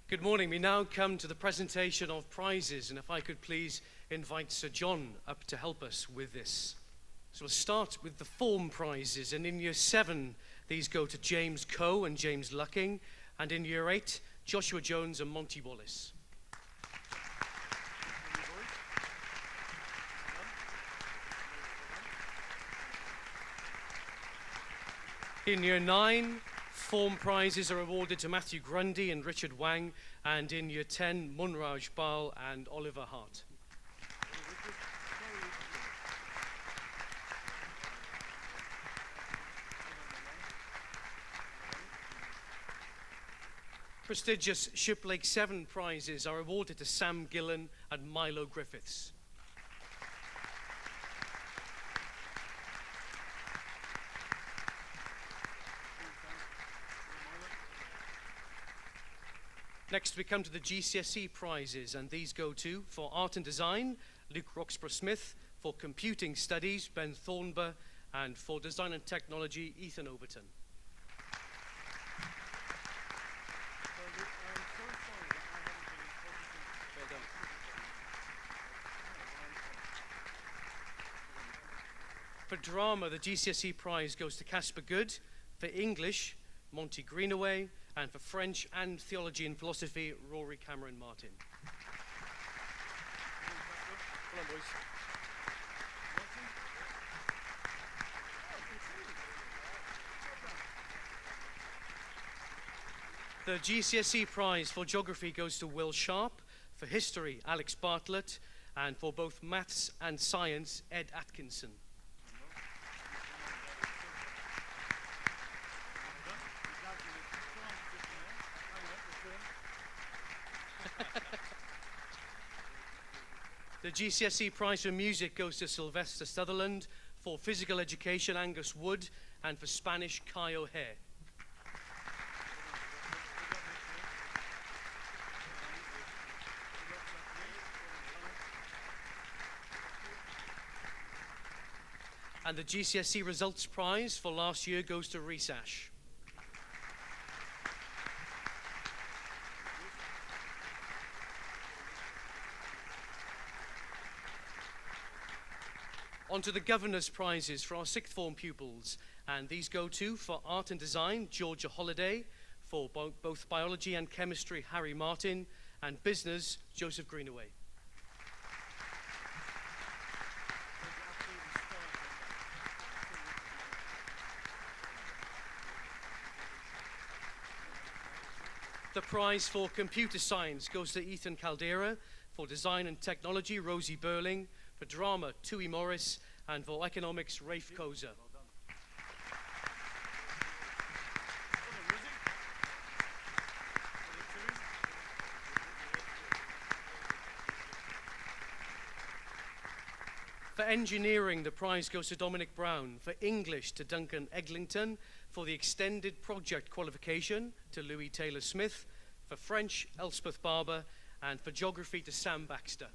Good morning. We now come to the presentation of prizes, and if I could please invite Sir John up to help us with this. So we'll start with the form prizes, and in year 7, these go to James Coe and James Lucking, and in year 8, Joshua Jones and Monty Wallace. In year 9, form prizes are awarded to Matthew Grundy and Richard Wang, and in year 10, Munraj Bal and Oliver Hart. Prestigious Shiplake 7 prizes are awarded to Sam Gillen and Milo Griffiths. Next, we come to the GCSE prizes, and these go to, for Art and Design, Luke Roxburgh-Smith, for Computing Studies, Ben Thornburg, and for Design and Technology, Ethan Overton. For Drama, the GCSE prize goes to Casper Good. For English, Monty Greenaway. And for French and Theology and Philosophy, Rory Cameron Martin. Come on, boys. The GCSE prize for Geography goes to Will Sharp. For History, Alex Bartlett. And for both Maths and Science, Ed Atkinson. The GCSE prize for Music goes to Sylvester Sutherland, for Physical Education, Angus Wood, and for Spanish, Kai O'Hare. And the GCSE Results Prize for last year goes to Rhys Ash. On to the Governor's Prizes for our sixth form pupils, and these go to, for Art and Design, Georgia Holiday, for both Biology and Chemistry, Harry Martin, and Business, Joseph Greenaway. The prize for Computer Science goes to Ethan Caldera, for Design and Technology, Rosie Burling, for Drama, Tui Morris, and for Economics, Rafe Koza. For Engineering, the prize goes to Dominic Brown, for English to Duncan Eglinton, for the Extended Project Qualification to Louis Taylor-Smith, for French, Elspeth Barber, and for Geography to Sam Baxter.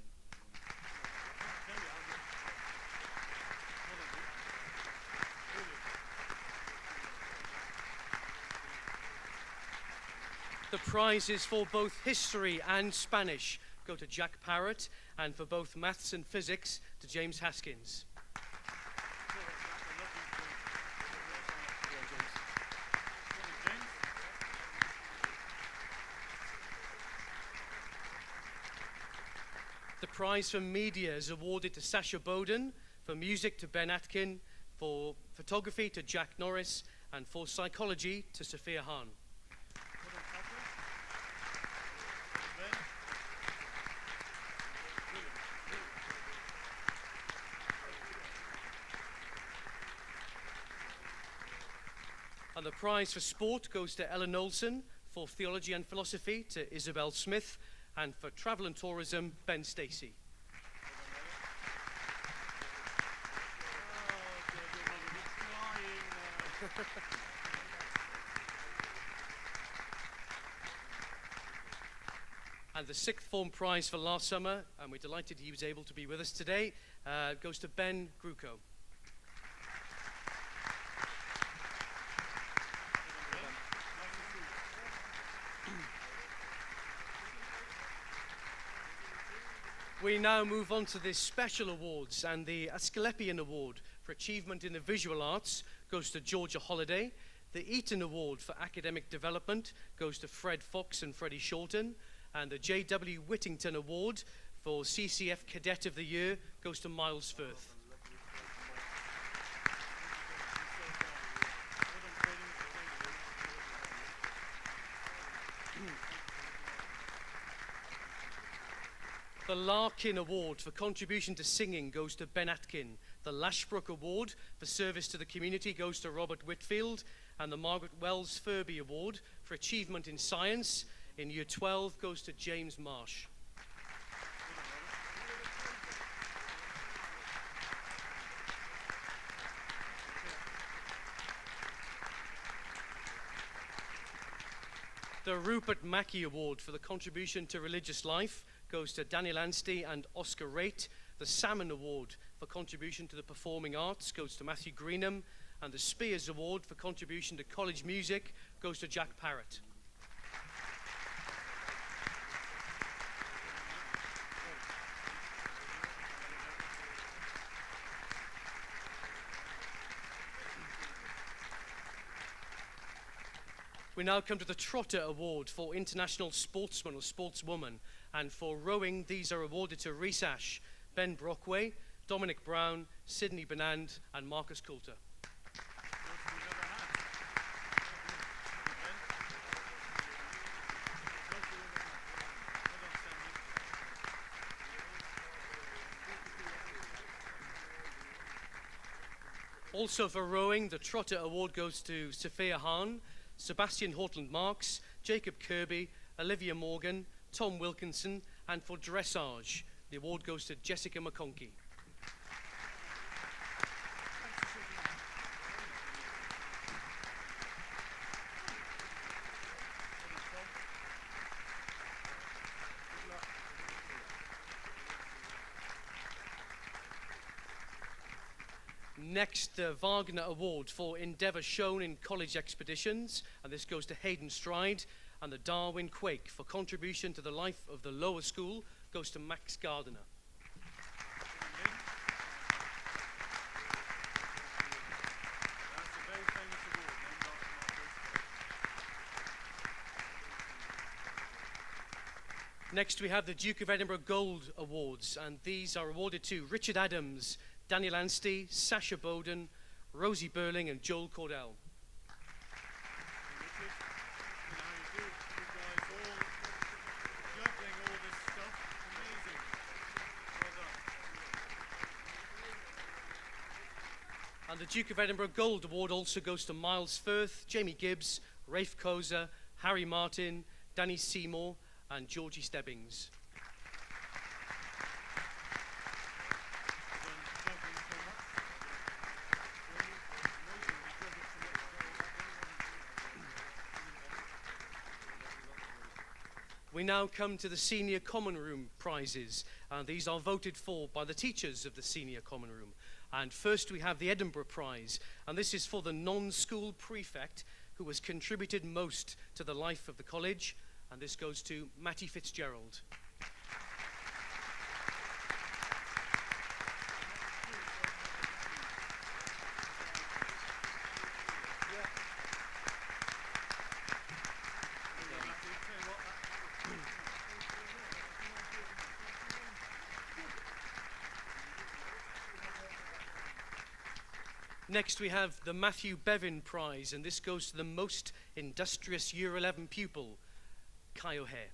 The prizes for both History and Spanish go to Jack Parrott, and for both Maths and Physics to James Haskins. The prize for Media is awarded to Sasha Bowden, for Music to Ben Atkin, for Photography to Jack Norris, and for Psychology to Sophia Hahn. And the prize for Sport goes to Ellen Olson, for Theology and Philosophy to Isabel Smith, and for Travel and Tourism, Ben Stacey. And the sixth form prize for last summer, and we're delighted he was able to be with us today, goes to Ben Gruco. We now move on to the special awards, and the Asclepian Award for Achievement in the Visual Arts goes to Georgia Holiday. The Eaton Award for Academic Development goes to Fred Fox and Freddie Shorten, and the J.W. Whittington Award for CCF Cadet of the Year goes to Miles Firth. The Larkin Award for Contribution to Singing goes to Ben Atkin. The Lashbrook Award for Service to the Community goes to Robert Whitfield. And the Margaret Wells Furby Award for Achievement in Science in Year 12 goes to James Marsh. The Rupert Mackey Award for the contribution to religious life goes to Daniel Anstey and Oscar Raitt. The Salmon Award for contribution to the performing arts goes to Matthew Greenham. And the Spears Award for contribution to college music goes to Jack Parrott. We now come to the Trotter Award for International Sportsman or Sportswoman. And for rowing, these are awarded to Rhys Ash, Ben Brockway, Dominic Brown, Sydney Benand, and Marcus Coulter. Also for rowing, the Trotter Award goes to Sophia Hahn, Sebastian Hortland-Marks, Jacob Kirby, Olivia Morgan, Tom Wilkinson, and for dressage, the award goes to Jessica McConkey. Next, the Wagner Award for endeavour shown in college expeditions, and this goes to Hayden Stride, and the Darwin Quake for contribution to the life of the lower school goes to Max Gardiner. Next, we have the Duke of Edinburgh Gold Awards, and these are awarded to Richard Adams, Daniel Anstey, Sasha Bowden, Rosie Burling, and Joel Cordell. And the Duke of Edinburgh Gold Award also goes to Miles Firth, Jamie Gibbs, Rafe Koza, Harry Martin, Danny Seymour, and Georgie Stebbings. We now come to the Senior Common Room prizes, and these are voted for by the teachers of the Senior Common Room. And first we have the Edinburgh Prize, and this is for the non-school prefect who has contributed most to the life of the college, and this goes to Matty Fitzgerald. Next we have the Matthew Bevan Prize, and this goes to the most industrious Year 11 pupil, Kai O'Hare.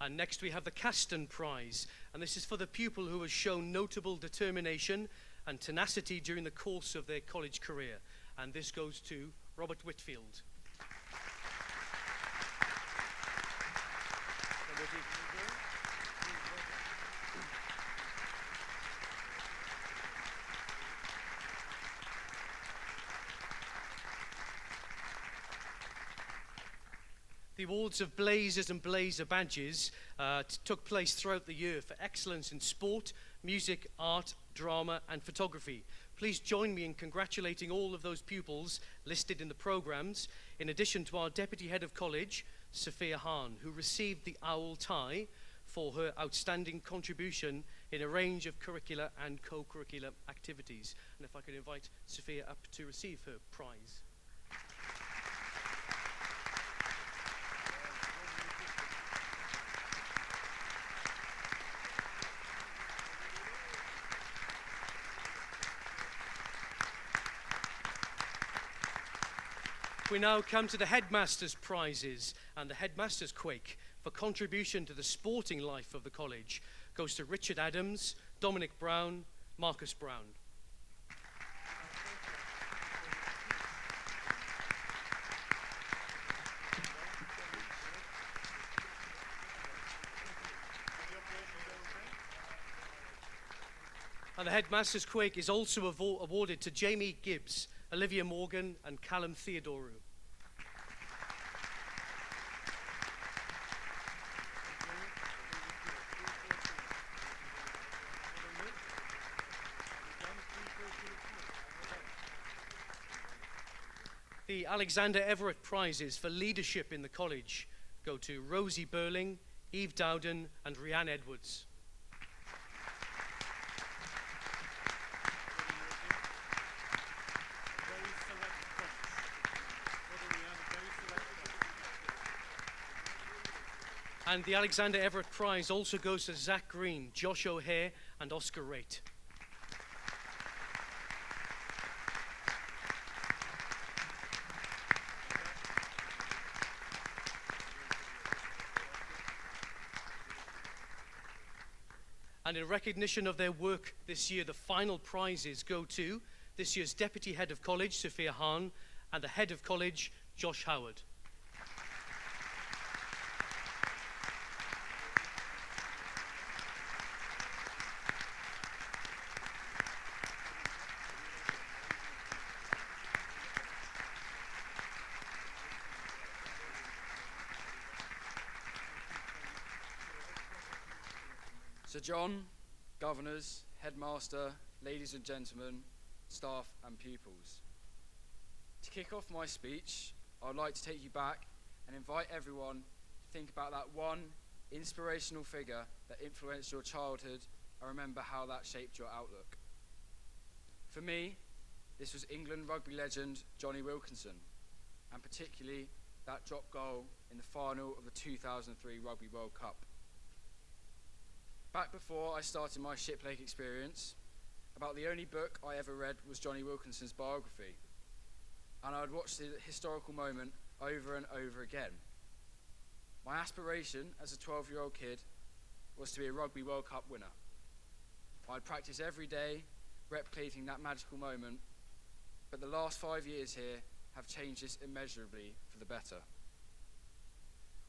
And next we have the Caston Prize, and this is for the pupil who has shown notable determination and tenacity during the course of their college career. And this goes to Robert Whitfield. The awards of Blazers and Blazer badges took place throughout the year for excellence in sport, music, art, drama, and photography. Please join me in congratulating all of those pupils listed in the programs, in addition to our Deputy Head of College, Sophia Hahn, who received the Owl Tie for her outstanding contribution in a range of curricular and co-curricular activities. And if I could invite Sophia up to receive her prize. We now come to the Headmaster's Prizes, and the Headmaster's Quake for contribution to the sporting life of the college goes to Richard Adams, Dominic Brown, Marcus Brown. And the Headmaster's Quake is also awarded to Jamie Gibbs, Olivia Morgan, and Callum Theodoru. The Alexander Everett Prizes for leadership in the college go to Rosie Burling, Eve Dowden, and Rhianne Edwards. And the Alexander Everett Prize also goes to Zach Green, Josh O'Hare, and Oscar Raitt. And in recognition of their work this year, the final prizes go to this year's Deputy Head of College, Sophia Hahn, and the Head of College, Josh Howard. Sir John, Governors, Headmaster, ladies and gentlemen, staff and pupils. To kick off my speech, I would like to take you back and invite everyone to think about that one inspirational figure that influenced your childhood and remember how that shaped your outlook. For me, this was England rugby legend Jonny Wilkinson, and particularly that drop goal in the final of the 2003 Rugby World Cup. Back before I started my Shiplake experience, about the only book I ever read was Jonny Wilkinson's biography, and I would watch the historical moment over and over again. My aspiration as a 12-year-old kid was to be a Rugby World Cup winner. I'd practice every day, replicating that magical moment, but the last 5 years here have changed this immeasurably for the better.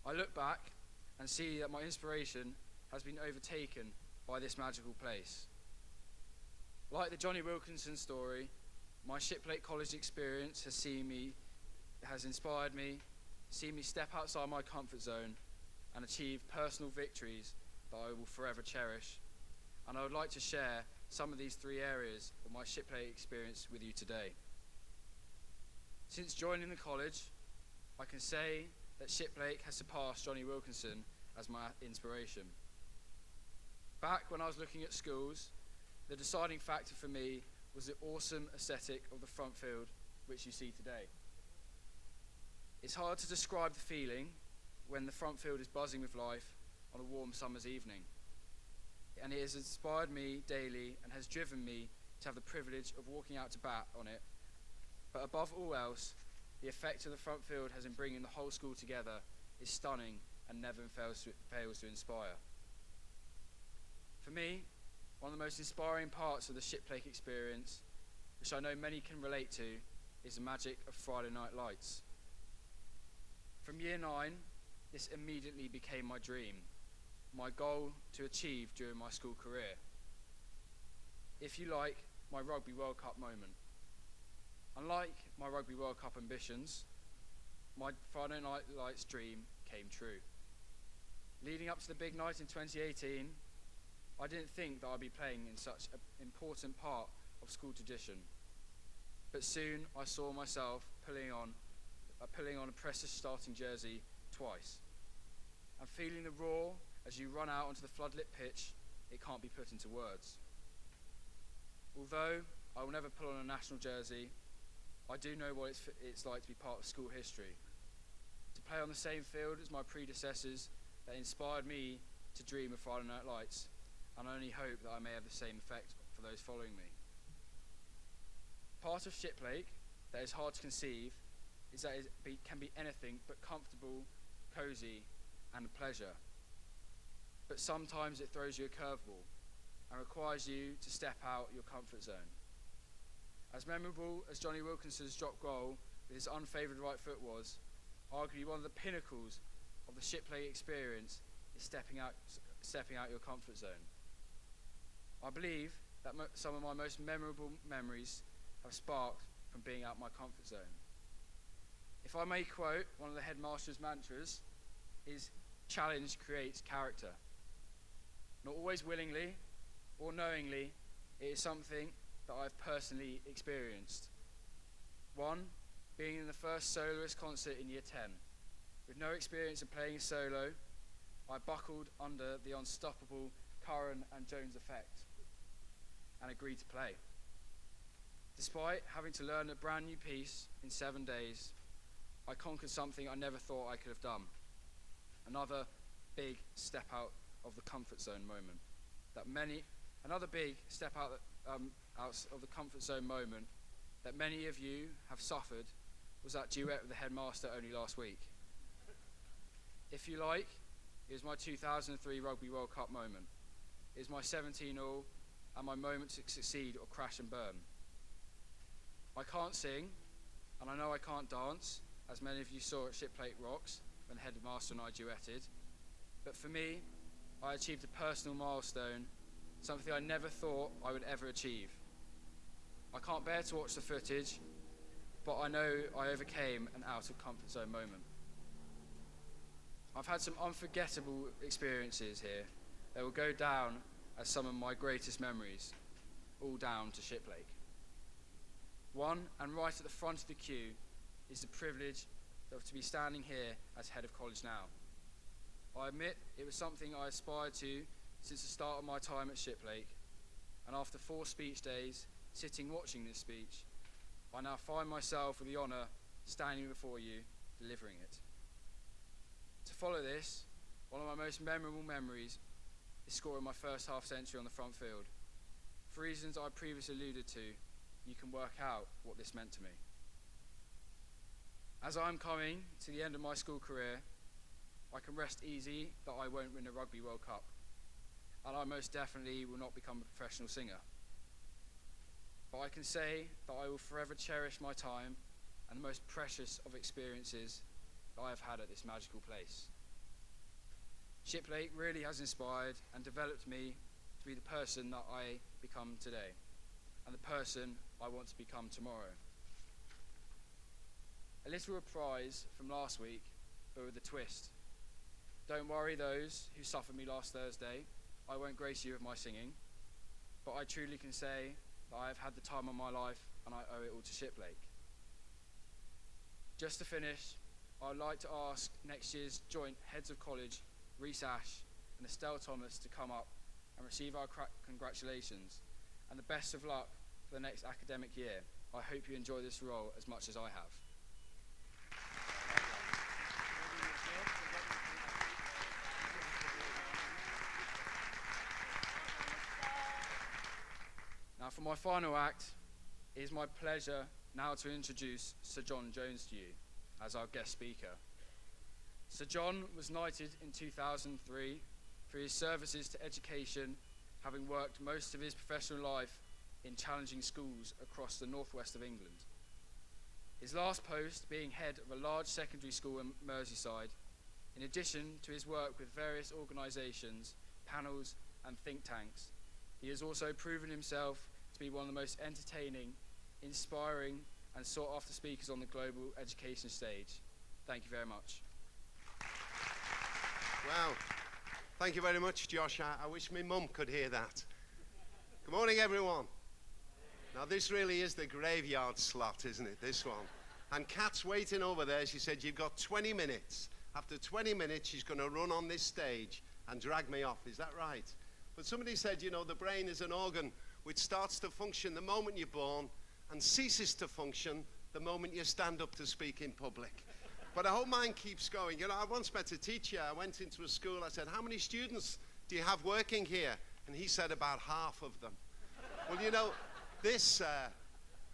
I look back and see that my inspiration has been overtaken by this magical place. Like the Jonny Wilkinson story, my Shiplake College experience has inspired me, seen me step outside my comfort zone and achieve personal victories that I will forever cherish. And I would like to share some of these 3 areas of my Shiplake experience with you today. Since joining the college, I can say that Shiplake has surpassed Jonny Wilkinson as my inspiration. Back when I was looking at schools, the deciding factor for me was the awesome aesthetic of the front field, which you see today. It's hard to describe the feeling when the front field is buzzing with life on a warm summer's evening. And it has inspired me daily and has driven me to have the privilege of walking out to bat on it. But above all else, the effect of the front field has in bringing the whole school together is stunning and never fails to inspire. For me, one of the most inspiring parts of the Shiplake experience, which I know many can relate to, is the magic of Friday night lights. From year 9, this immediately became my dream, my goal to achieve during my school career. If you like, my Rugby World Cup moment. Unlike my Rugby World Cup ambitions, my Friday night lights dream came true. Leading up to the big night in 2018, I didn't think that I'd be playing in such an important part of school tradition. But soon I saw myself pulling on a precious starting jersey twice. And feeling the roar as you run out onto the floodlit pitch, it can't be put into words. Although I will never pull on a national jersey, I do know what it's like to be part of school history. To play on the same field as my predecessors that inspired me to dream of Friday Night Lights, and I only hope that I may have the same effect for those following me. Part of Shiplake that is hard to conceive is that it can be anything but comfortable, cosy, and a pleasure. But sometimes it throws you a curveball and requires you to step out your comfort zone. As memorable as Jonny Wilkinson's drop goal with his unfavoured right foot was, arguably one of the pinnacles of the Shiplake experience is stepping out your comfort zone. I believe that some of my most memorable memories have sparked from being out my comfort zone. If I may quote one of the Headmaster's mantras, is challenge creates character. Not always willingly or knowingly, it is something that I've personally experienced. One, being in the first soloist concert in year 10. With no experience in playing solo, I buckled under the unstoppable Curran and Jones effect and agreed to play. Despite having to learn a brand new piece in 7 days, I conquered something I never thought I could have done. Another big step out of the comfort zone moment. Another big step out of the comfort zone moment that many of you have suffered was that duet with the Headmaster only last week. If you like, it was my 2003 Rugby World Cup moment. It was my 17-all and my moment to succeed or crash and burn. I can't sing, and I know I can't dance, as many of you saw at Shiplake Rocks when the Headmaster and I duetted. But for me, I achieved a personal milestone, something I never thought I would ever achieve. I can't bear to watch the footage, but I know I overcame an out of comfort zone moment. I've had some unforgettable experiences here that will go down as some of my greatest memories, all down to Shiplake. One, and right at the front of the queue, is the privilege to be standing here as head of college now. I admit it was something I aspired to since the start of my time at Shiplake, and after 4 speech days, sitting watching this speech, I now find myself with the honour standing before you, delivering it. To follow this, one of my most memorable memories is scoring my first half century on the front field. For reasons I previously alluded to, you can work out what this meant to me. As I'm coming to the end of my school career, I can rest easy that I won't win a Rugby World Cup, and I most definitely will not become a professional singer. But I can say that I will forever cherish my time and the most precious of experiences that I have had at this magical place. Shiplake really has inspired and developed me to be the person that I become today, and the person I want to become tomorrow. A little reprise from last week, but with a twist. Don't worry those who suffered me last Thursday, I won't grace you with my singing, but I truly can say that I have had the time of my life and I owe it all to Shiplake. Just to finish, I would like to ask next year's joint heads of college, Reese Ash and Estelle Thomas, to come up and receive our congratulations and the best of luck for the next academic year. I hope you enjoy this role as much as I have. Now for my final act, it is my pleasure now to introduce Sir John Jones to you as our guest speaker. Sir John was knighted in 2003 for his services to education, having worked most of his professional life in challenging schools across the northwest of England. His last post being head of a large secondary school in Merseyside, in addition to his work with various organisations, panels and think tanks. He has also proven himself to be one of the most entertaining, inspiring and sought after speakers on the global education stage. Thank you very much. Wow. Thank you very much, Josh. I wish my mum could hear that. Good morning, everyone. Now, this really is the graveyard slot, isn't it, this one? And Kat's waiting over there. She said, you've got 20 minutes. After 20 minutes, she's going to run on this stage and drag me off. Is that right? But somebody said, you know, the brain is an organ which starts to function the moment you're born and ceases to function the moment you stand up to speak in public. But I hope mine keeps going. You know, I once met a teacher. I went into a school. I said, how many students do you have working here? And he said, about half of them. Well, you know, this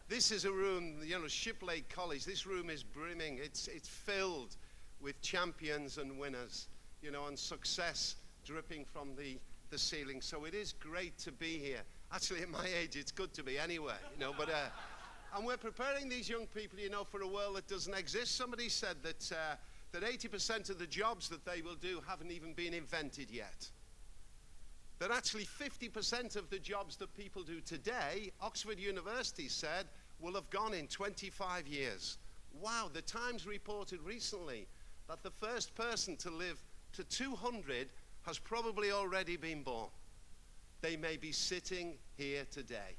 is a room, you know, Shiplake College. This room is brimming. It's filled with champions and winners, you know, and success dripping from the ceiling. So it is great to be here. Actually, at my age, it's good to be anywhere, you know, but... And we're preparing these young people, you know, for a world that doesn't exist. Somebody said that 80% of the jobs that they will do haven't even been invented yet. that actually 50% of the jobs that people do today, Oxford University said, will have gone in 25 years. Wow, the Times reported recently that the first person to live to 200 has probably already been born. They may be sitting here today.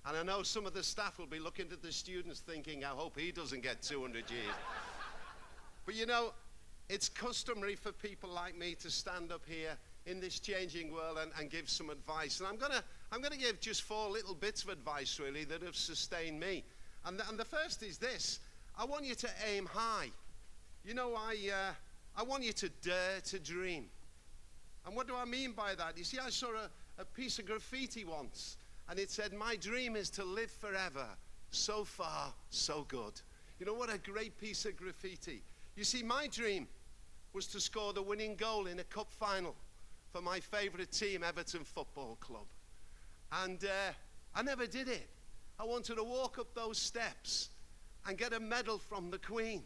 And I know some of the staff will be looking at the students thinking, I hope he doesn't get 200 years. But you know, it's customary for people like me to stand up here in this changing world and give some advice. And I'm gonna give just 4 little bits of advice really that have sustained me. And the first is this: I want you to aim high. You know, I want you to dare to dream. And what do I mean by that? You see, I saw a piece of graffiti once, and it said, "My dream is to live forever. So far, so good." You know, what a great piece of graffiti. You see, my dream was to score the winning goal in a cup final for my favourite team, Everton Football Club. And I never did it. I wanted to walk up those steps and get a medal from the Queen.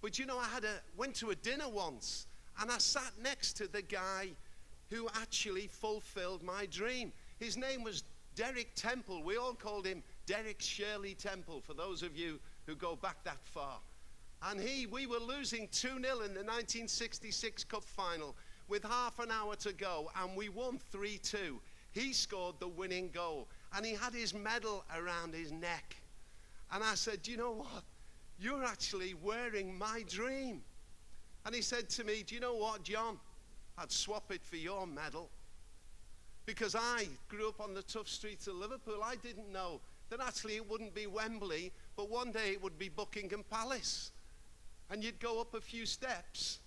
But you know, I went to a dinner once, and I sat next to the guy who actually fulfilled my dream. His name was Derek Temple. We all called him Derek Shirley Temple, for those of you who go back that far. And we were losing 2-0 in the 1966 Cup final with half an hour to go, and we won 3-2. He scored the winning goal, and he had his medal around his neck. And I said, "Do you know what? You're actually wearing my dream." And he said to me, "Do you know what, John? I'd swap it for your medal." Because I grew up on the tough streets of Liverpool. I didn't know that actually it wouldn't be Wembley, but one day it would be Buckingham Palace. And you'd go up a few steps,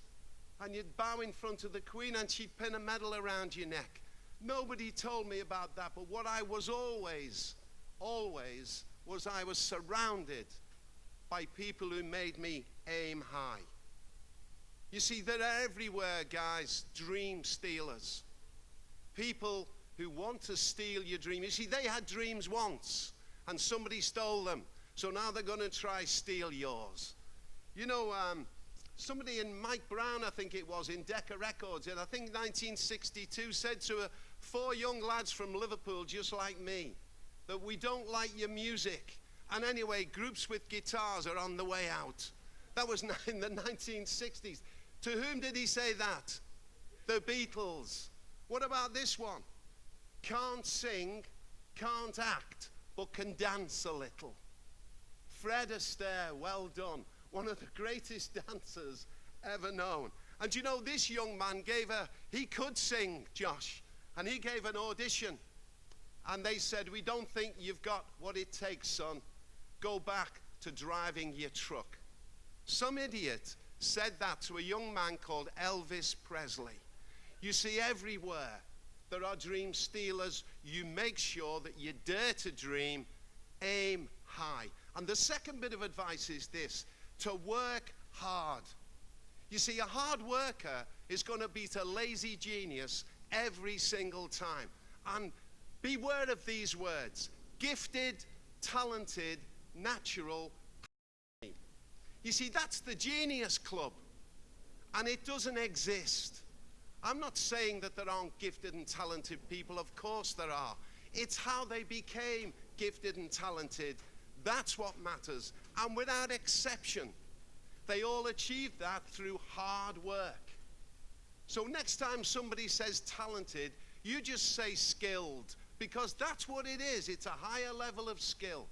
and you'd bow in front of the Queen, and she'd pin a medal around your neck. Nobody told me about that, but what I was always, was I was surrounded by people who made me aim high. You see, they're everywhere, guys, dream stealers. People who want to steal your dream. You see, they had dreams once, and somebody stole them, so now they're going to try steal yours. You know, somebody in Mike Brown, I think it was, in Decca Records, in I think 1962, said to 4 young lads from Liverpool, just like me, that we don't like your music. And anyway, groups with guitars are on the way out. That was in the 1960s. To whom did he say that? The Beatles. What about this one? Can't sing, can't act, but can dance a little. Fred Astaire, well done. One of the greatest dancers ever known. And you know, this young man he could sing, Josh, and he gave an audition. And they said, "We don't think you've got what it takes, son. Go back to driving your truck." Some idiot said that to a young man called Elvis Presley. You see, everywhere there are dream stealers. You make sure that you dare to dream, aim high. And the second bit of advice is this: to work hard. You see, a hard worker is going to beat a lazy genius every single time. And beware of these words: gifted, talented, natural. You see, that's the genius club, and it doesn't exist. I'm not saying that there aren't gifted and talented people. Of course there are. It's how they became gifted and talented. That's what matters. And without exception, they all achieved that through hard work. So next time somebody says talented, you just say skilled, because that's what it is. It's a higher level of skill.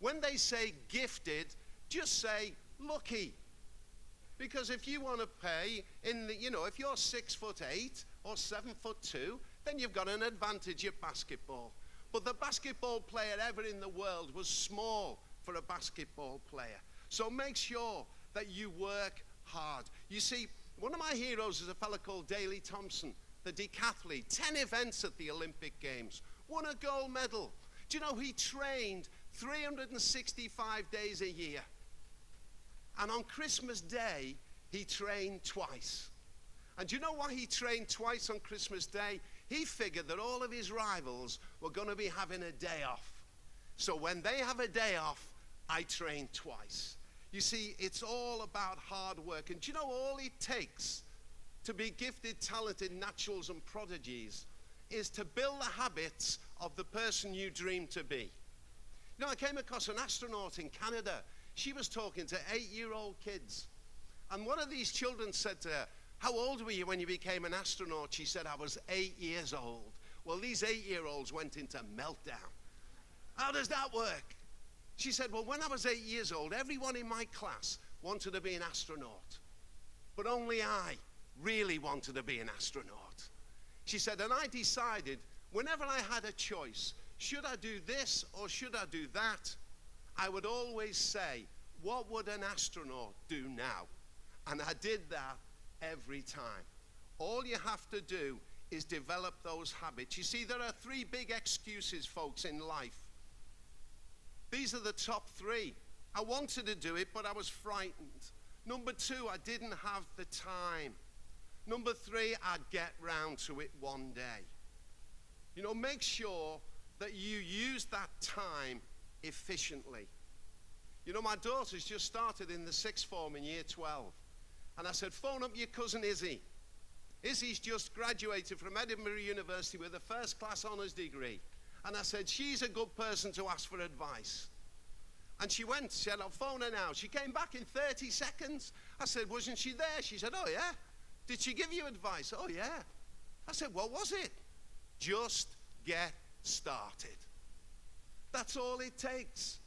When they say gifted, just say lucky. Because if you want to pay if you're 6'8" or 7'2", then you've got an advantage at basketball. But the basketball player ever in the world was small for a basketball player. So make sure that you work hard. You see, one of my heroes is a fellow called Daley Thompson, the decathlete. 10 events at the Olympic Games, won a gold medal. Do you know he trained 365 days a year? And on Christmas Day, he trained twice. And do you know why he trained twice on Christmas Day? He figured that all of his rivals were going to be having a day off. So when they have a day off, I train twice. You see, it's all about hard work. And do you know all it takes to be gifted, talented, naturals and prodigies is to build the habits of the person you dream to be. You know, I came across an astronaut in Canada. She was talking to 8-year-old kids. And one of these children said to her, "How old were you when you became an astronaut?" She said, "I was 8 years old." Well, these 8-year-olds went into meltdown. "How does that work?" She said, "Well, when I was 8 years old, everyone in my class wanted to be an astronaut. But only I really wanted to be an astronaut." She said, "And I decided whenever I had a choice, should I do this or should I do that, I would always say, what would an astronaut do now? And I did that every time." All you have to do is develop those habits. You see, there are 3 big excuses, folks, in life. These are the top 3. I wanted to do it, but I was frightened. Number 2, I didn't have the time. Number 3, I'd get round to it one day. You know, make sure that you use that time efficiently. You know, my daughter's just started in the 6th form in year 12. And I said, "Phone up your cousin Izzy. Izzy's just graduated from Edinburgh University with a first-class honours degree." And I said, "She's a good person to ask for advice." And she went, she said, "I'll phone her now." She came back in 30 seconds. I said, "Wasn't she there?" She said, "Oh, yeah." "Did she give you advice?" "Oh, yeah." I said, "What was it?" "Just get started." That's all it takes.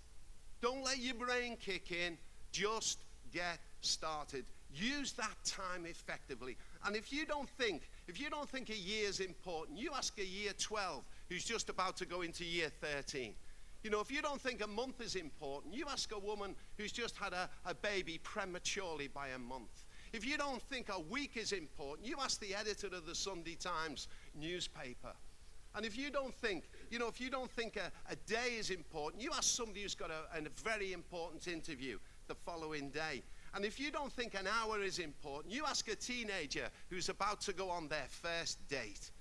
Don't let your brain kick in. Just get started. Use that time effectively. And if you don't think a year's important, you ask a year 12 who's just about to go into year 13. You know, if you don't think a month is important, you ask a woman who's just had a baby prematurely by a month. If you don't think a week is important, you ask the editor of the Sunday Times newspaper. And if you don't think, a day is important, you ask somebody who's got a very important interview the following day. And if you don't think an hour is important, you ask a teenager who's about to go on their first date.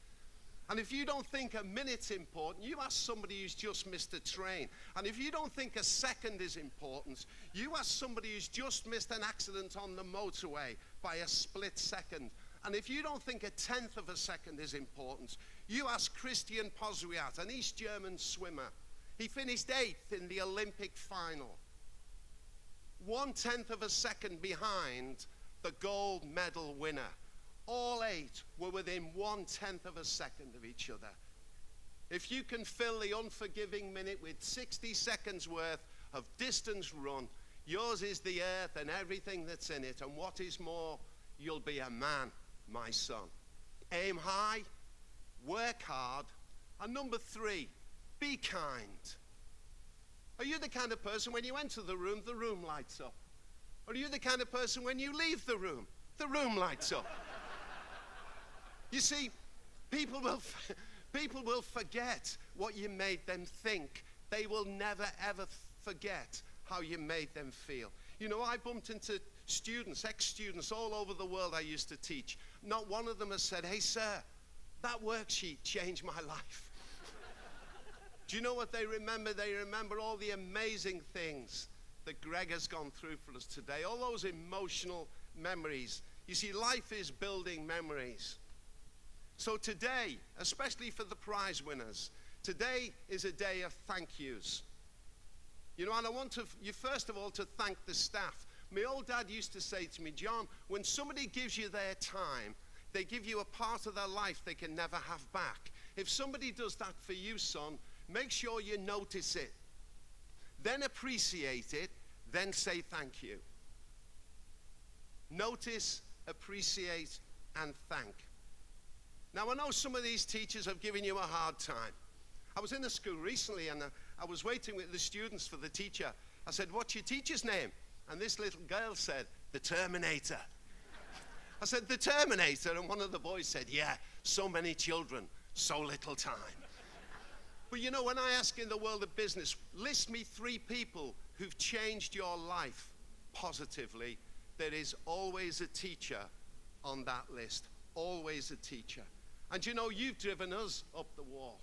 And if you don't think a minute's important, you ask somebody who's just missed a train. And if you don't think a second is important, you ask somebody who's just missed an accident on the motorway by a split second. And if you don't think a 1/10 of a second is important, you ask Christian Poswiat, an East German swimmer. He finished 8th in the Olympic final. 1/10 of a second behind the gold medal winner. All 8 were within 1/10 of a second of each other. If you can fill the unforgiving minute with 60 seconds worth of distance run, yours is the earth and everything that's in it. And what is more, you'll be a man, my son. Aim high, work hard, and number 3, be kind. Are you the kind of person when you enter the room lights up? Or are you the kind of person when you leave the room lights up? You see, people will forget what you made them think. They will never, ever forget how you made them feel. You know, I bumped into students, ex-students all over the world I used to teach. Not one of them has said, "Hey, sir, that worksheet changed my life." Do you know what they remember? They remember all the amazing things that Gregg has gone through for us today, all those emotional memories. You see, life is building memories. So today, especially for the prize winners, today is a day of thank yous. You know, and I want you first of all to thank the staff. My old dad used to say to me, "John, when somebody gives you their time, they give you a part of their life they can never have back. If somebody does that for you, son, make sure you notice it. Then appreciate it, then say thank you." Notice, appreciate, and thank. Now, I know some of these teachers have given you a hard time. I was in a school recently and I was waiting with the students for the teacher. I said, "What's your teacher's name?" And this little girl said, "The Terminator." I said, "The Terminator?" And one of the boys said, "Yeah, so many children, so little time." But you know, when I ask in the world of business, list me 3 people who've changed your life positively, there is always a teacher on that list. Always a teacher. And you know, you've driven us up the wall.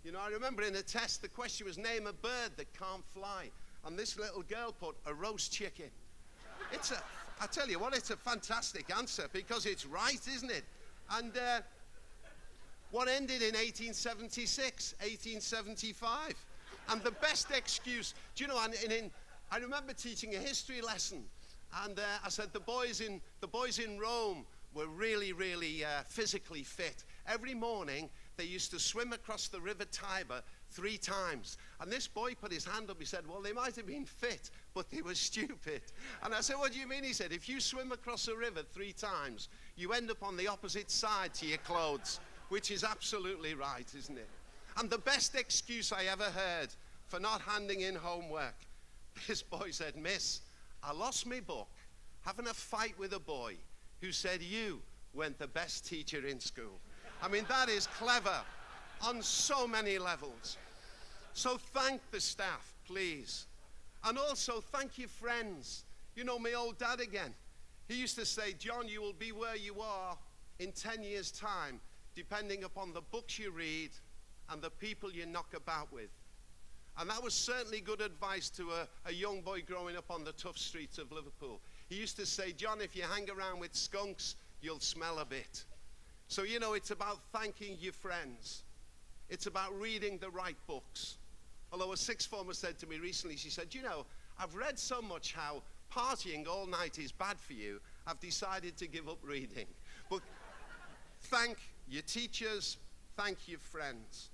You know, I remember in a test, the question was, name a bird that can't fly. And this little girl put a roast chicken. It's a I tell you what, it's a fantastic answer because it's right, isn't it? And what ended in 1876, 1875? And the best excuse, do you know, I remember teaching a history lesson, and I said the boys in Rome were really, really physically fit. Every morning, they used to swim across the river Tiber 3 times. And this boy put his hand up, he said, well, they might have been fit, but they were stupid. And I said, what do you mean? He said, if you swim across a river 3 times, you end up on the opposite side to your clothes, which is absolutely right, isn't it? And the best excuse I ever heard for not handing in homework, this boy said, Miss, I lost my book having a fight with a boy who said you weren't the best teacher in school. I mean, that is clever on so many levels. So thank the staff, please. And also thank your friends. You know, my old dad again. He used to say, John, you will be where you are in 10 years' time, depending upon the books you read and the people you knock about with. And that was certainly good advice to a young boy growing up on the tough streets of Liverpool. He used to say, John, if you hang around with skunks, you'll smell a bit. So, you know, it's about thanking your friends. It's about reading the right books. Although a sixth former said to me recently, she said, you know, I've read so much how partying all night is bad for you, I've decided to give up reading. But thank your teachers, thank your friends.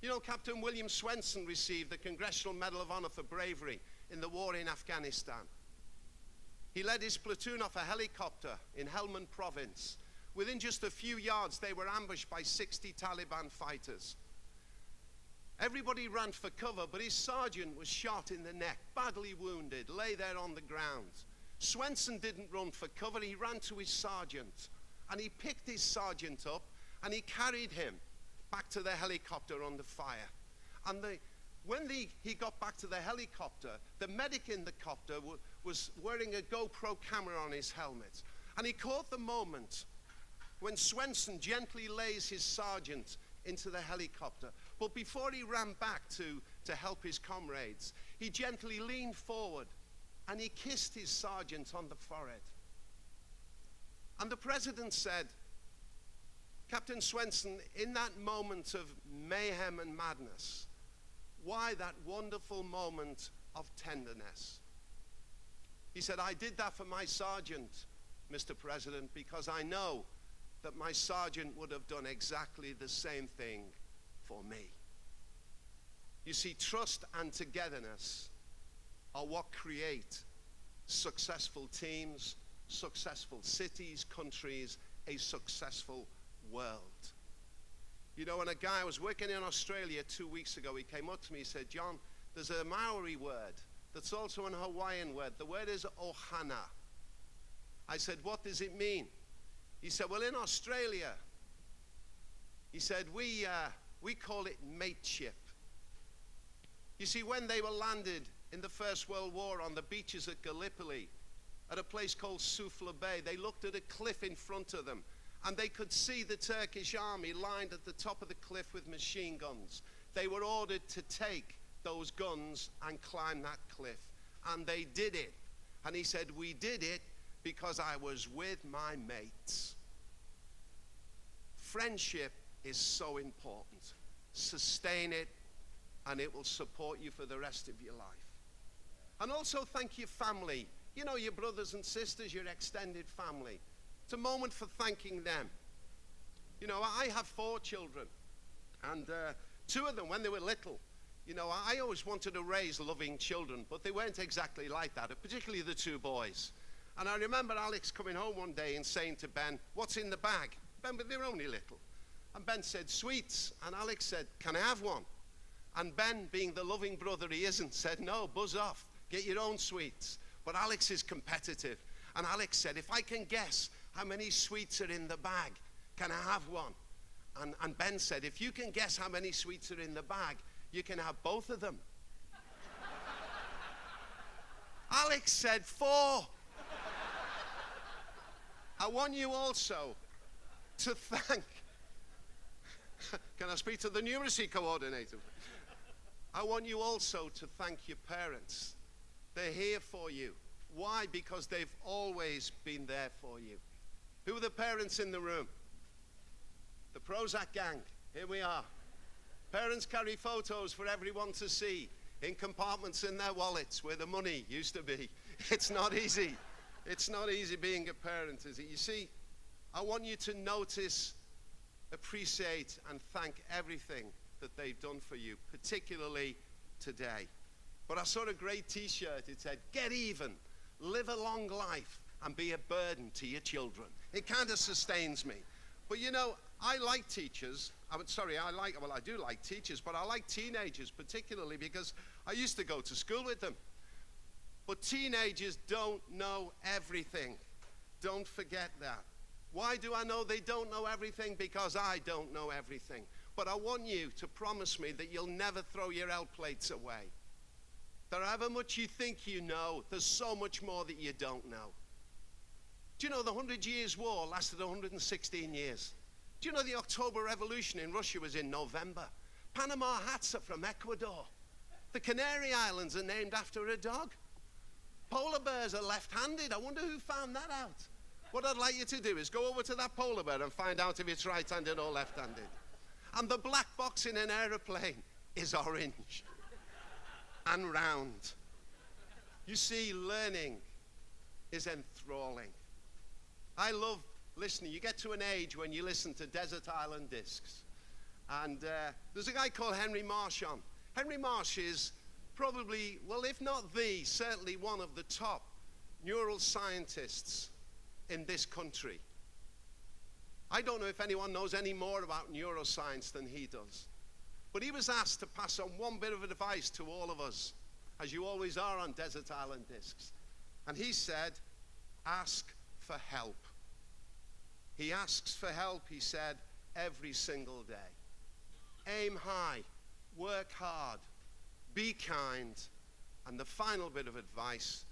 You know, Captain William Swenson received the Congressional Medal of Honor for bravery in the war in Afghanistan. He led his platoon off a helicopter in Helmand province. Within just a few yards, they were ambushed by 60 Taliban fighters. Everybody ran for cover, but his sergeant was shot in the neck, badly wounded, lay there on the ground. Swenson didn't run for cover, he ran to his sergeant, and he picked his sergeant up, and he carried him back to the helicopter under fire. And when he got back to the helicopter, the medic in the copter was wearing a GoPro camera on his helmet. And he caught the moment when Swenson gently lays his sergeant into the helicopter. But before he ran back to help his comrades, he gently leaned forward and he kissed his sergeant on the forehead. And the president said, Captain Swenson, in that moment of mayhem and madness, why that wonderful moment of tenderness? He said, I did that for my sergeant, Mr. President, because I know that my sergeant would have done exactly the same thing for me. You see, trust and togetherness are what create successful teams, successful cities, countries, a successful world. You know, when a guy was working in Australia 2 weeks ago, he came up to me, he said, John, there's a Maori word that's also an Hawaiian word. The word is ohana. I said, what does it mean? He said, well, in Australia, he said, we call it mateship. You see, when they were landed in the First World War on the beaches at Gallipoli, at a place called Sufla Bay, they looked at a cliff in front of them, and they could see the Turkish army lined at the top of the cliff with machine guns. They were ordered to take those guns and climb that cliff, and they did it. And he said, we did it because I was with my mates. Friendship is so important. Sustain it, and it will support you for the rest of your life. And also thank your family. You know, your brothers and sisters, your extended family. It's a moment for thanking them. You know, I have 4 children, and 2 of them, when they were little, you know, I always wanted to raise loving children, but they weren't exactly like that, particularly the 2 boys. And I remember Alex coming home one day and saying to Ben, what's in the bag? Ben, but they're only little. And Ben said, sweets. And Alex said, can I have one? And Ben, being the loving brother he isn't, said, no, buzz off, get your own sweets. But Alex is competitive. And Alex said, if I can guess how many sweets are in the bag, can I have one? And Ben said, if you can guess how many sweets are in the bag, you can have both of them. Alex said 4. I want you also to thank, can I speak to the numeracy coordinator? I want you also to thank your parents. They're here for you Why? Because they've always been there for you. Who are the parents in the room? The Prozac gang. Here we are. Parents carry photos for everyone to see in compartments in their wallets where the money used to be. It's not easy. It's not easy being a parent, is it? You see, I want you to notice, appreciate, and thank everything that they've done for you, particularly today. But I saw a great t-shirt. It said, "Get even, live a long life, and be a burden to your children." It kind of sustains me. But you know, I like teachers. I do like teachers, but I like teenagers particularly because I used to go to school with them. But teenagers don't know everything. Don't forget that. Why do I know they don't know everything? Because I don't know everything. But I want you to promise me that you'll never throw your L plates away. That however much you think you know, there's so much more that you don't know. Do you know the 100 Years' War lasted 116 years? Do you know the October Revolution in Russia was in November? Panama hats are from Ecuador. The Canary Islands are named after a dog. Polar bears are left-handed. I wonder who found that out. What I'd like you to do is go over to that polar bear and find out if it's right-handed or left-handed. And the black box in an aeroplane is orange and round. You see, learning is enthralling. I love listening. You get to an age when you listen to Desert Island Discs. And there's a guy called Henry Marsh on. Henry Marsh is probably, well, if not the, certainly one of the top neural scientists in this country. I don't know if anyone knows any more about neuroscience than he does. But he was asked to pass on one bit of advice to all of us, as you always are on Desert Island Discs. And he said, ask for help. He asks for help, he said, every single day. Aim high, work hard, be kind, and the final bit of advice,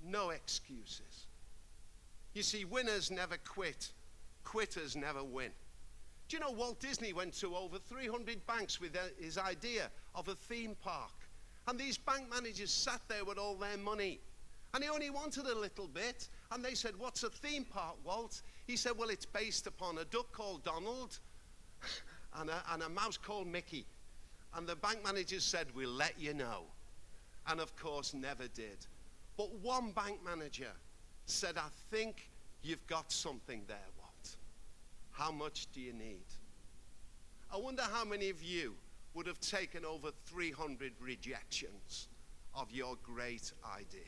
no excuses. You see, winners never quit, quitters never win. Do you know Walt Disney went to over 300 banks with his idea of a theme park? And these bank managers sat there with all their money. And he only wanted a little bit. And they said, "What's a theme park, Walt?" He said, "Well, it's based upon a duck called Donald and a mouse called Mickey." And the bank managers said, "We'll let you know." And of course, never did. But one bank manager said, "I think you've got something there, Walt. How much do you need?" I wonder how many of you would have taken over 300 rejections of your great idea.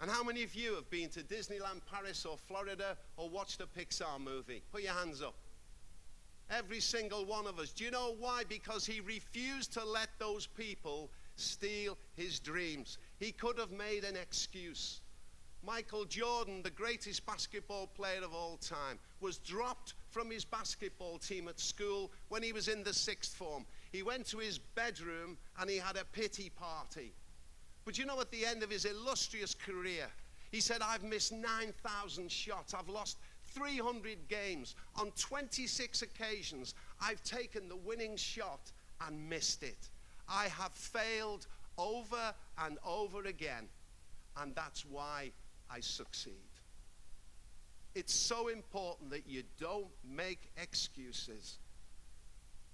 And how many of you have been to Disneyland Paris or Florida or watched a Pixar movie? Put your hands up. Every single one of us. Do you know why? Because he refused to let those people steal his dreams. He could have made an excuse. Michael Jordan, the greatest basketball player of all time, was dropped from his basketball team at school when he was in the 6th form. He went to his bedroom and he had a pity party. But you know, at the end of his illustrious career, he said, "I've missed 9,000 shots. I've lost 300 games. On 26 occasions, I've taken the winning shot and missed it. I have failed over and over again, and that's why I succeed." It's so important that you don't make excuses.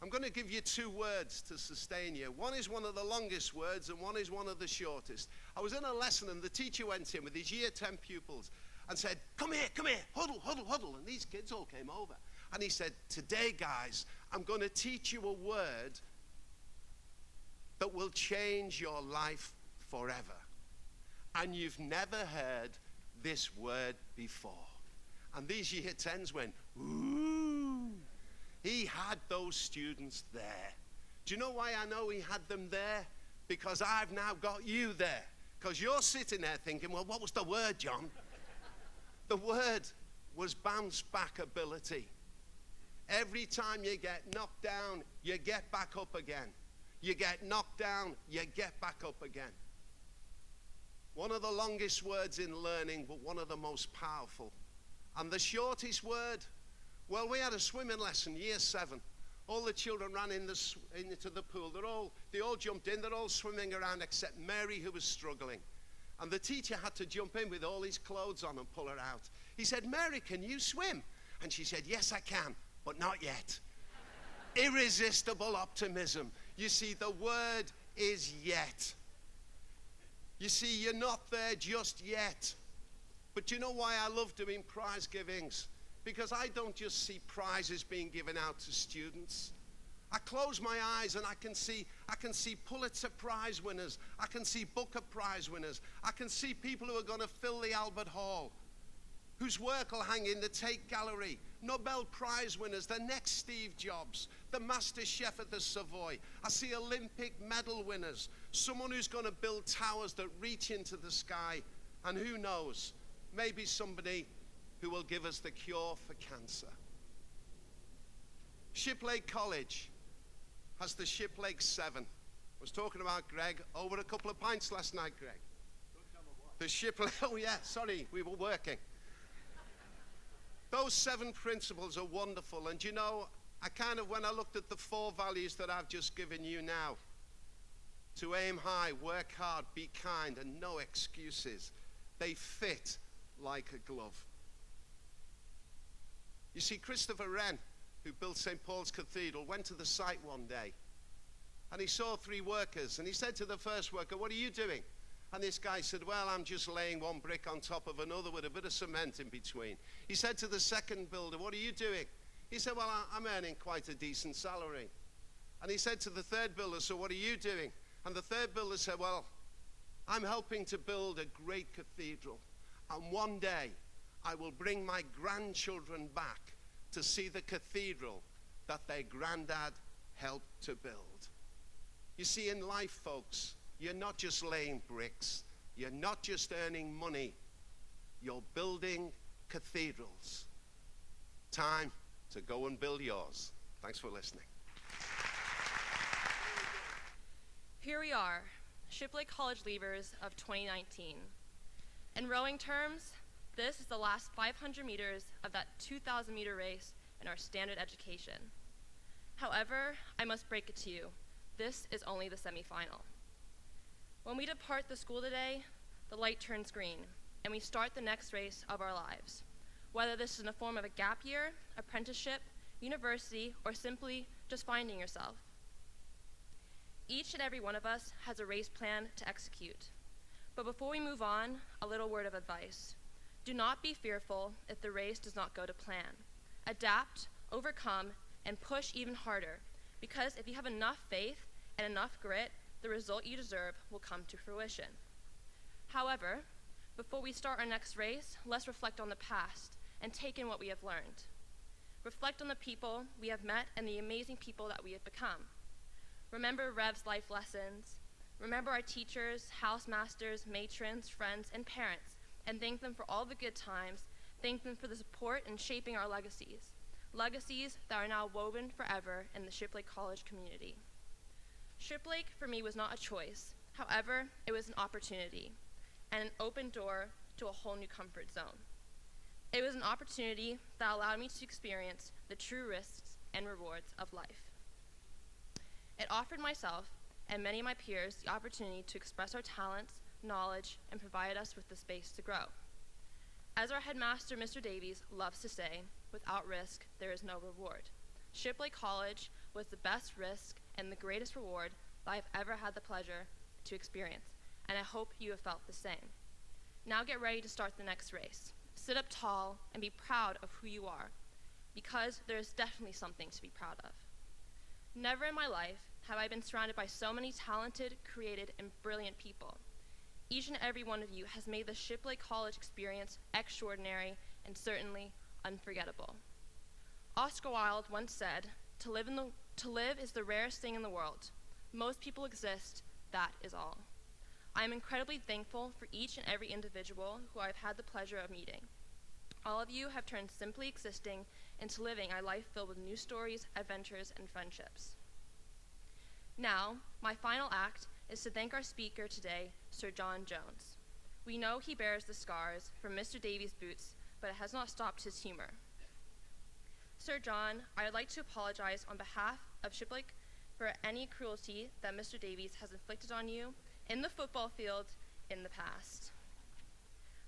I'm going to give you 2 words to sustain you. One is one of the longest words and one is one of the shortest. I was in a lesson and the teacher went in with his year 10 pupils and said, come here, huddle, huddle, huddle. And these kids all came over. And he said, "Today, guys, I'm going to teach you a word that will change your life forever. And you've never heard this word before." And these year 10s went, ooh. He had those students there. Do you know why I know he had them there? Because I've now got you there. Because you're sitting there thinking, well, what was the word, John? The word was bounce back ability. Every time you get knocked down, you get back up again. You get knocked down, you get back up again. One of the longest words in learning, but one of the most powerful. And the shortest word, well, we had a swimming lesson, year 7. All the children ran into the pool. They all jumped in. They're all swimming around except Mary, who was struggling. And the teacher had to jump in with all his clothes on and pull her out. He said, "Mary, can you swim?" And she said, "Yes, I can, but not yet." Irresistible optimism. You see, the word is yet. You see, you're not there just yet. But you know why I love doing prize givings? Because I don't just see prizes being given out to students. I close my eyes and I can see Pulitzer Prize winners. I can see Booker Prize winners. I can see people who are going to fill the Albert Hall, whose work will hang in the Tate Gallery. Nobel Prize winners, the next Steve Jobs, the Master Chef at the Savoy. I see Olympic medal winners, someone who's going to build towers that reach into the sky. And who knows, maybe somebody who will give us the cure for cancer. Shiplake College has the Shiplake 7. I was talking about Greg over a couple of pints last night, Greg. The Shiplake, oh yeah, sorry, we were working. Those 7 principles are wonderful, and you know, when I looked at the 4 values that I've just given you now, to aim high, work hard, be kind, and no excuses, they fit like a glove. You see, Christopher Wren, who built St. Paul's Cathedral, went to the site one day, and he saw 3 workers, and he said to the first worker, "What are you doing?" And this guy said, "Well, I'm just laying one brick on top of another with a bit of cement in between." He said to the second builder, "What are you doing?" He said, "Well, I'm earning quite a decent salary." And he said to the third builder, "So what are you doing?" And the third builder said, "Well, I'm helping to build a great cathedral. And one day, I will bring my grandchildren back to see the cathedral that their granddad helped to build." You see, in life, folks, you're not just laying bricks. You're not just earning money. You're building cathedrals. Time to go and build yours. Thanks for listening. Here we are, Shiplake College leavers of 2019. In rowing terms, this is the last 500 meters of that 2,000 meter race in our standard education. However, I must break it to you, this is only the semifinal. When we depart the school today, the light turns green, and we start the next race of our lives. Whether this is in the form of a gap year, apprenticeship, university, or simply just finding yourself. Each and every one of us has a race plan to execute. But before we move on, a little word of advice. Do not be fearful if the race does not go to plan. Adapt, overcome, and push even harder, because if you have enough faith and enough grit, the result you deserve will come to fruition. However, before we start our next race, let's reflect on the past and take in what we have learned. Reflect on the people we have met and the amazing people that we have become. Remember Rev's life lessons. Remember our teachers, house masters, matrons, friends, and parents, and thank them for all the good times. Thank them for the support in shaping our legacies. Legacies that are now woven forever in the Shiplake College community. Shiplake, for me, was not a choice. However, it was an opportunity and an open door to a whole new comfort zone. It was an opportunity that allowed me to experience the true risks and rewards of life. It offered myself and many of my peers the opportunity to express our talents, knowledge, and provide us with the space to grow. As our headmaster, Mr. Davies, loves to say, without risk, there is no reward. Shiplake College was the best risk and the greatest reward that I've ever had the pleasure to experience, and I hope you have felt the same. Now get ready to start the next race. Sit up tall and be proud of who you are, because there is definitely something to be proud of. Never in my life have I been surrounded by so many talented, creative, and brilliant people. Each and every one of you has made the Shiplake College experience extraordinary and certainly unforgettable. Oscar Wilde once said, to live is the rarest thing in the world. Most people exist, that is all. I am incredibly thankful for each and every individual who I've had the pleasure of meeting. All of you have turned simply existing into living a life filled with new stories, adventures, and friendships. Now, my final act is to thank our speaker today, Sir John Jones. We know he bears the scars from Mr. Davies' boots, but it has not stopped his humor. Sir John, I would like to apologize on behalf of Shiplake for any cruelty that Mr. Davies has inflicted on you in the football field, in the past.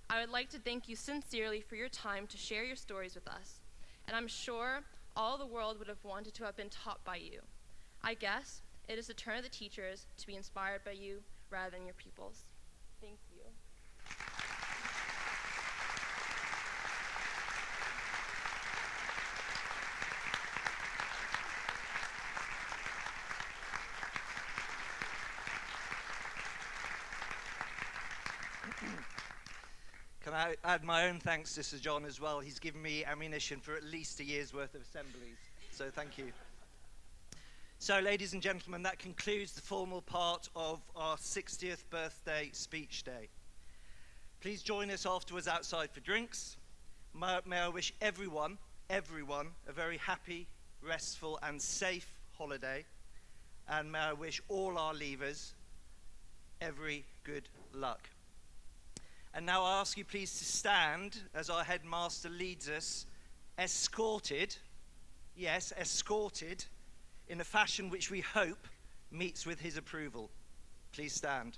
I would like to thank you sincerely for your time to share your stories with us, and I'm sure all the world would have wanted to have been taught by you. I guess it is the turn of the teachers to be inspired by you rather than your pupils. Thank you. Can I add my own thanks to Sir John as well? He's given me ammunition for at least a year's worth of assemblies, so thank you. So, ladies and gentlemen, that concludes the formal part of our 60th birthday speech day. Please join us afterwards outside for drinks. May I wish everyone a very happy, restful and safe holiday. And may I wish all our leavers every good luck. And now I ask you please to stand as our headmaster leads us, escorted, yes, escorted, in a fashion which we hope meets with his approval. Please stand.